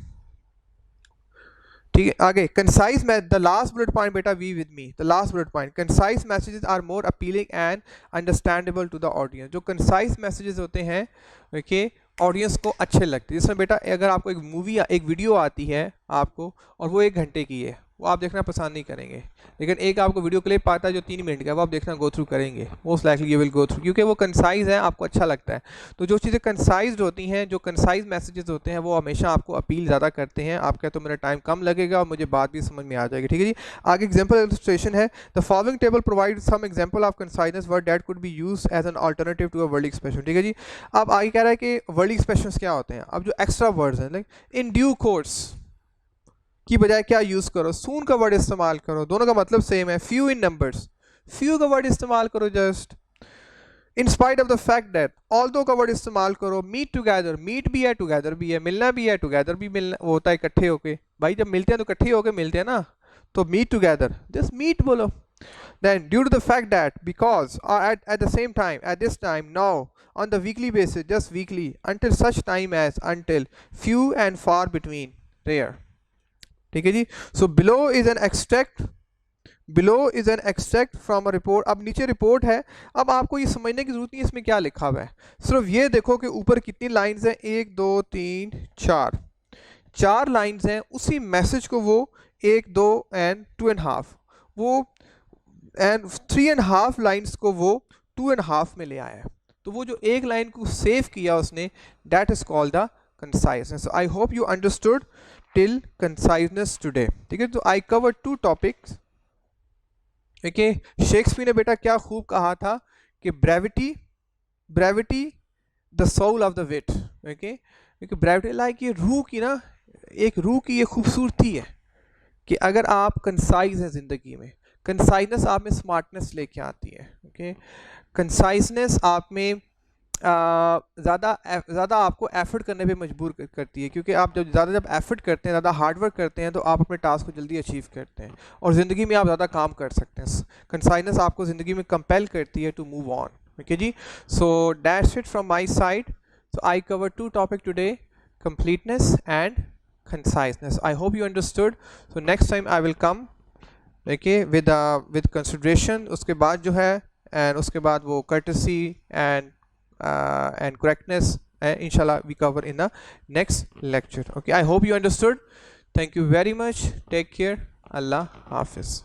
ठीक है। आगे concise the last bullet point बेटा, we with me, the last bullet point, concise messages are more appealing and understandable to the audience. जो कंसाइज मैसेजेस होते हैं ओके, ऑडियंस को अच्छे लगते हैं। जिसमें बेटा अगर आपको एक मूवी या एक वीडियो आती है आपको और वो 1 घंटे की है, वो आप देखना पसंद नहीं करेंगे, लेकिन एक आपको वीडियो क्लिप आता है जो 3 मिनट का, वो आप देखना गो थ्रू करेंगे, most likely you will go through, क्योंकि वो कंसाइज है, आपको अच्छा लगता है। तो जो चीज़ें कंसाइज होती हैं, जो कंसाइज मैसेजेस होते हैं, वो हमेशा आपको अपील ज़्यादा करते हैं। आप कहते हो मेरा टाइम कम लगेगा और मुझे बात भी समझ में आ जाएगी, ठीक है जी। आगे एग्जाम्पल इलस्ट्रेशन है, the following table provide some example of conciseness word that could be used as an alternative to a word expression, ठीक है जी। अब आगे कह रहा है कि वर्ड एक्सप्रेशंस क्या होते हैं। अब जो एक्स्ट्रा वर्ड्स हैं, लाइक इन ड्यू कोर्स की बजाय क्या यूज़ करो, सून का वर्ड इस्तेमाल करो, दोनों का मतलब सेम है। फ्यू इन नंबर्स, फ्यू का वर्ड इस्तेमाल करो just. In spite of the fact that, although का वर्ड इस्तेमाल करो। मीट टुगेदर, मीट भी है, टुगेदर भी है, मिलना भी है, टुगेदर भी मिलना वो होता है इकट्ठे होके। भाई जब मिलते हैं तो इकट्ठे होके मिलते हैं ना, तो मीट टुगेदर, जस्ट मीट बोलो। Then due to the fact that, because, or at the same time, at this time, now, on the weekly basis, just weekly, until such time as, until, few and far between, rare, ठीक है जी। So below is an extract from a report। अब नीचे report है। अब आपको ये समझने की जरूरत नहीं है इसमें क्या लिखा हुआ है, सिर्फ ये देखो कि ऊपर कितनी लाइंस हैं, 1 2 3 4 लाइंस हैं। उसी मैसेज को वो 1 2 एंड 2.5, वो एंड 3.5 लाइंस को वो 2.5 में ले आया है। तो वो जो एक लाइन को सेव किया उसने, that is called the conciseness. I hope you understood till conciseness today, ठीक है। तो I cover 2 topics okay. Shakespeare ने बेटा क्या खूब कहा था कि brevity the soul of the wit okay, क्योंकि ब्रेविटी लाइक ये रूह की ना, एक रूह की ये खूबसूरती है कि अगर आप कंसाइज हैं ज़िंदगी में, कंसाइजनेस आप में स्मार्टनेस लेके आती है ओके। कंसाइजनेस आप में ज़्यादा आपको एफर्ट करने पे मजबूर करती है, क्योंकि आप जब एफर्ट करते हैं, ज़्यादा हार्ड वर्क करते हैं, तो आप अपने टास्क को जल्दी अचीव करते हैं और ज़िंदगी में आप ज़्यादा काम कर सकते हैं। कंसाइनेस आपको ज़िंदगी में कंपेल करती है टू मूव ऑन। ओके जी, so that's it from my side. So I cover 2 topic today, completeness and conciseness. I hope you understood. So next time I will come, okay, with consideration, उसके बाद जो है, and उसके बाद वो courtesy and correctness, inshallah we cover in the next lecture. Okay, I hope you understood. Thank you very much. Take care. Allah Hafiz.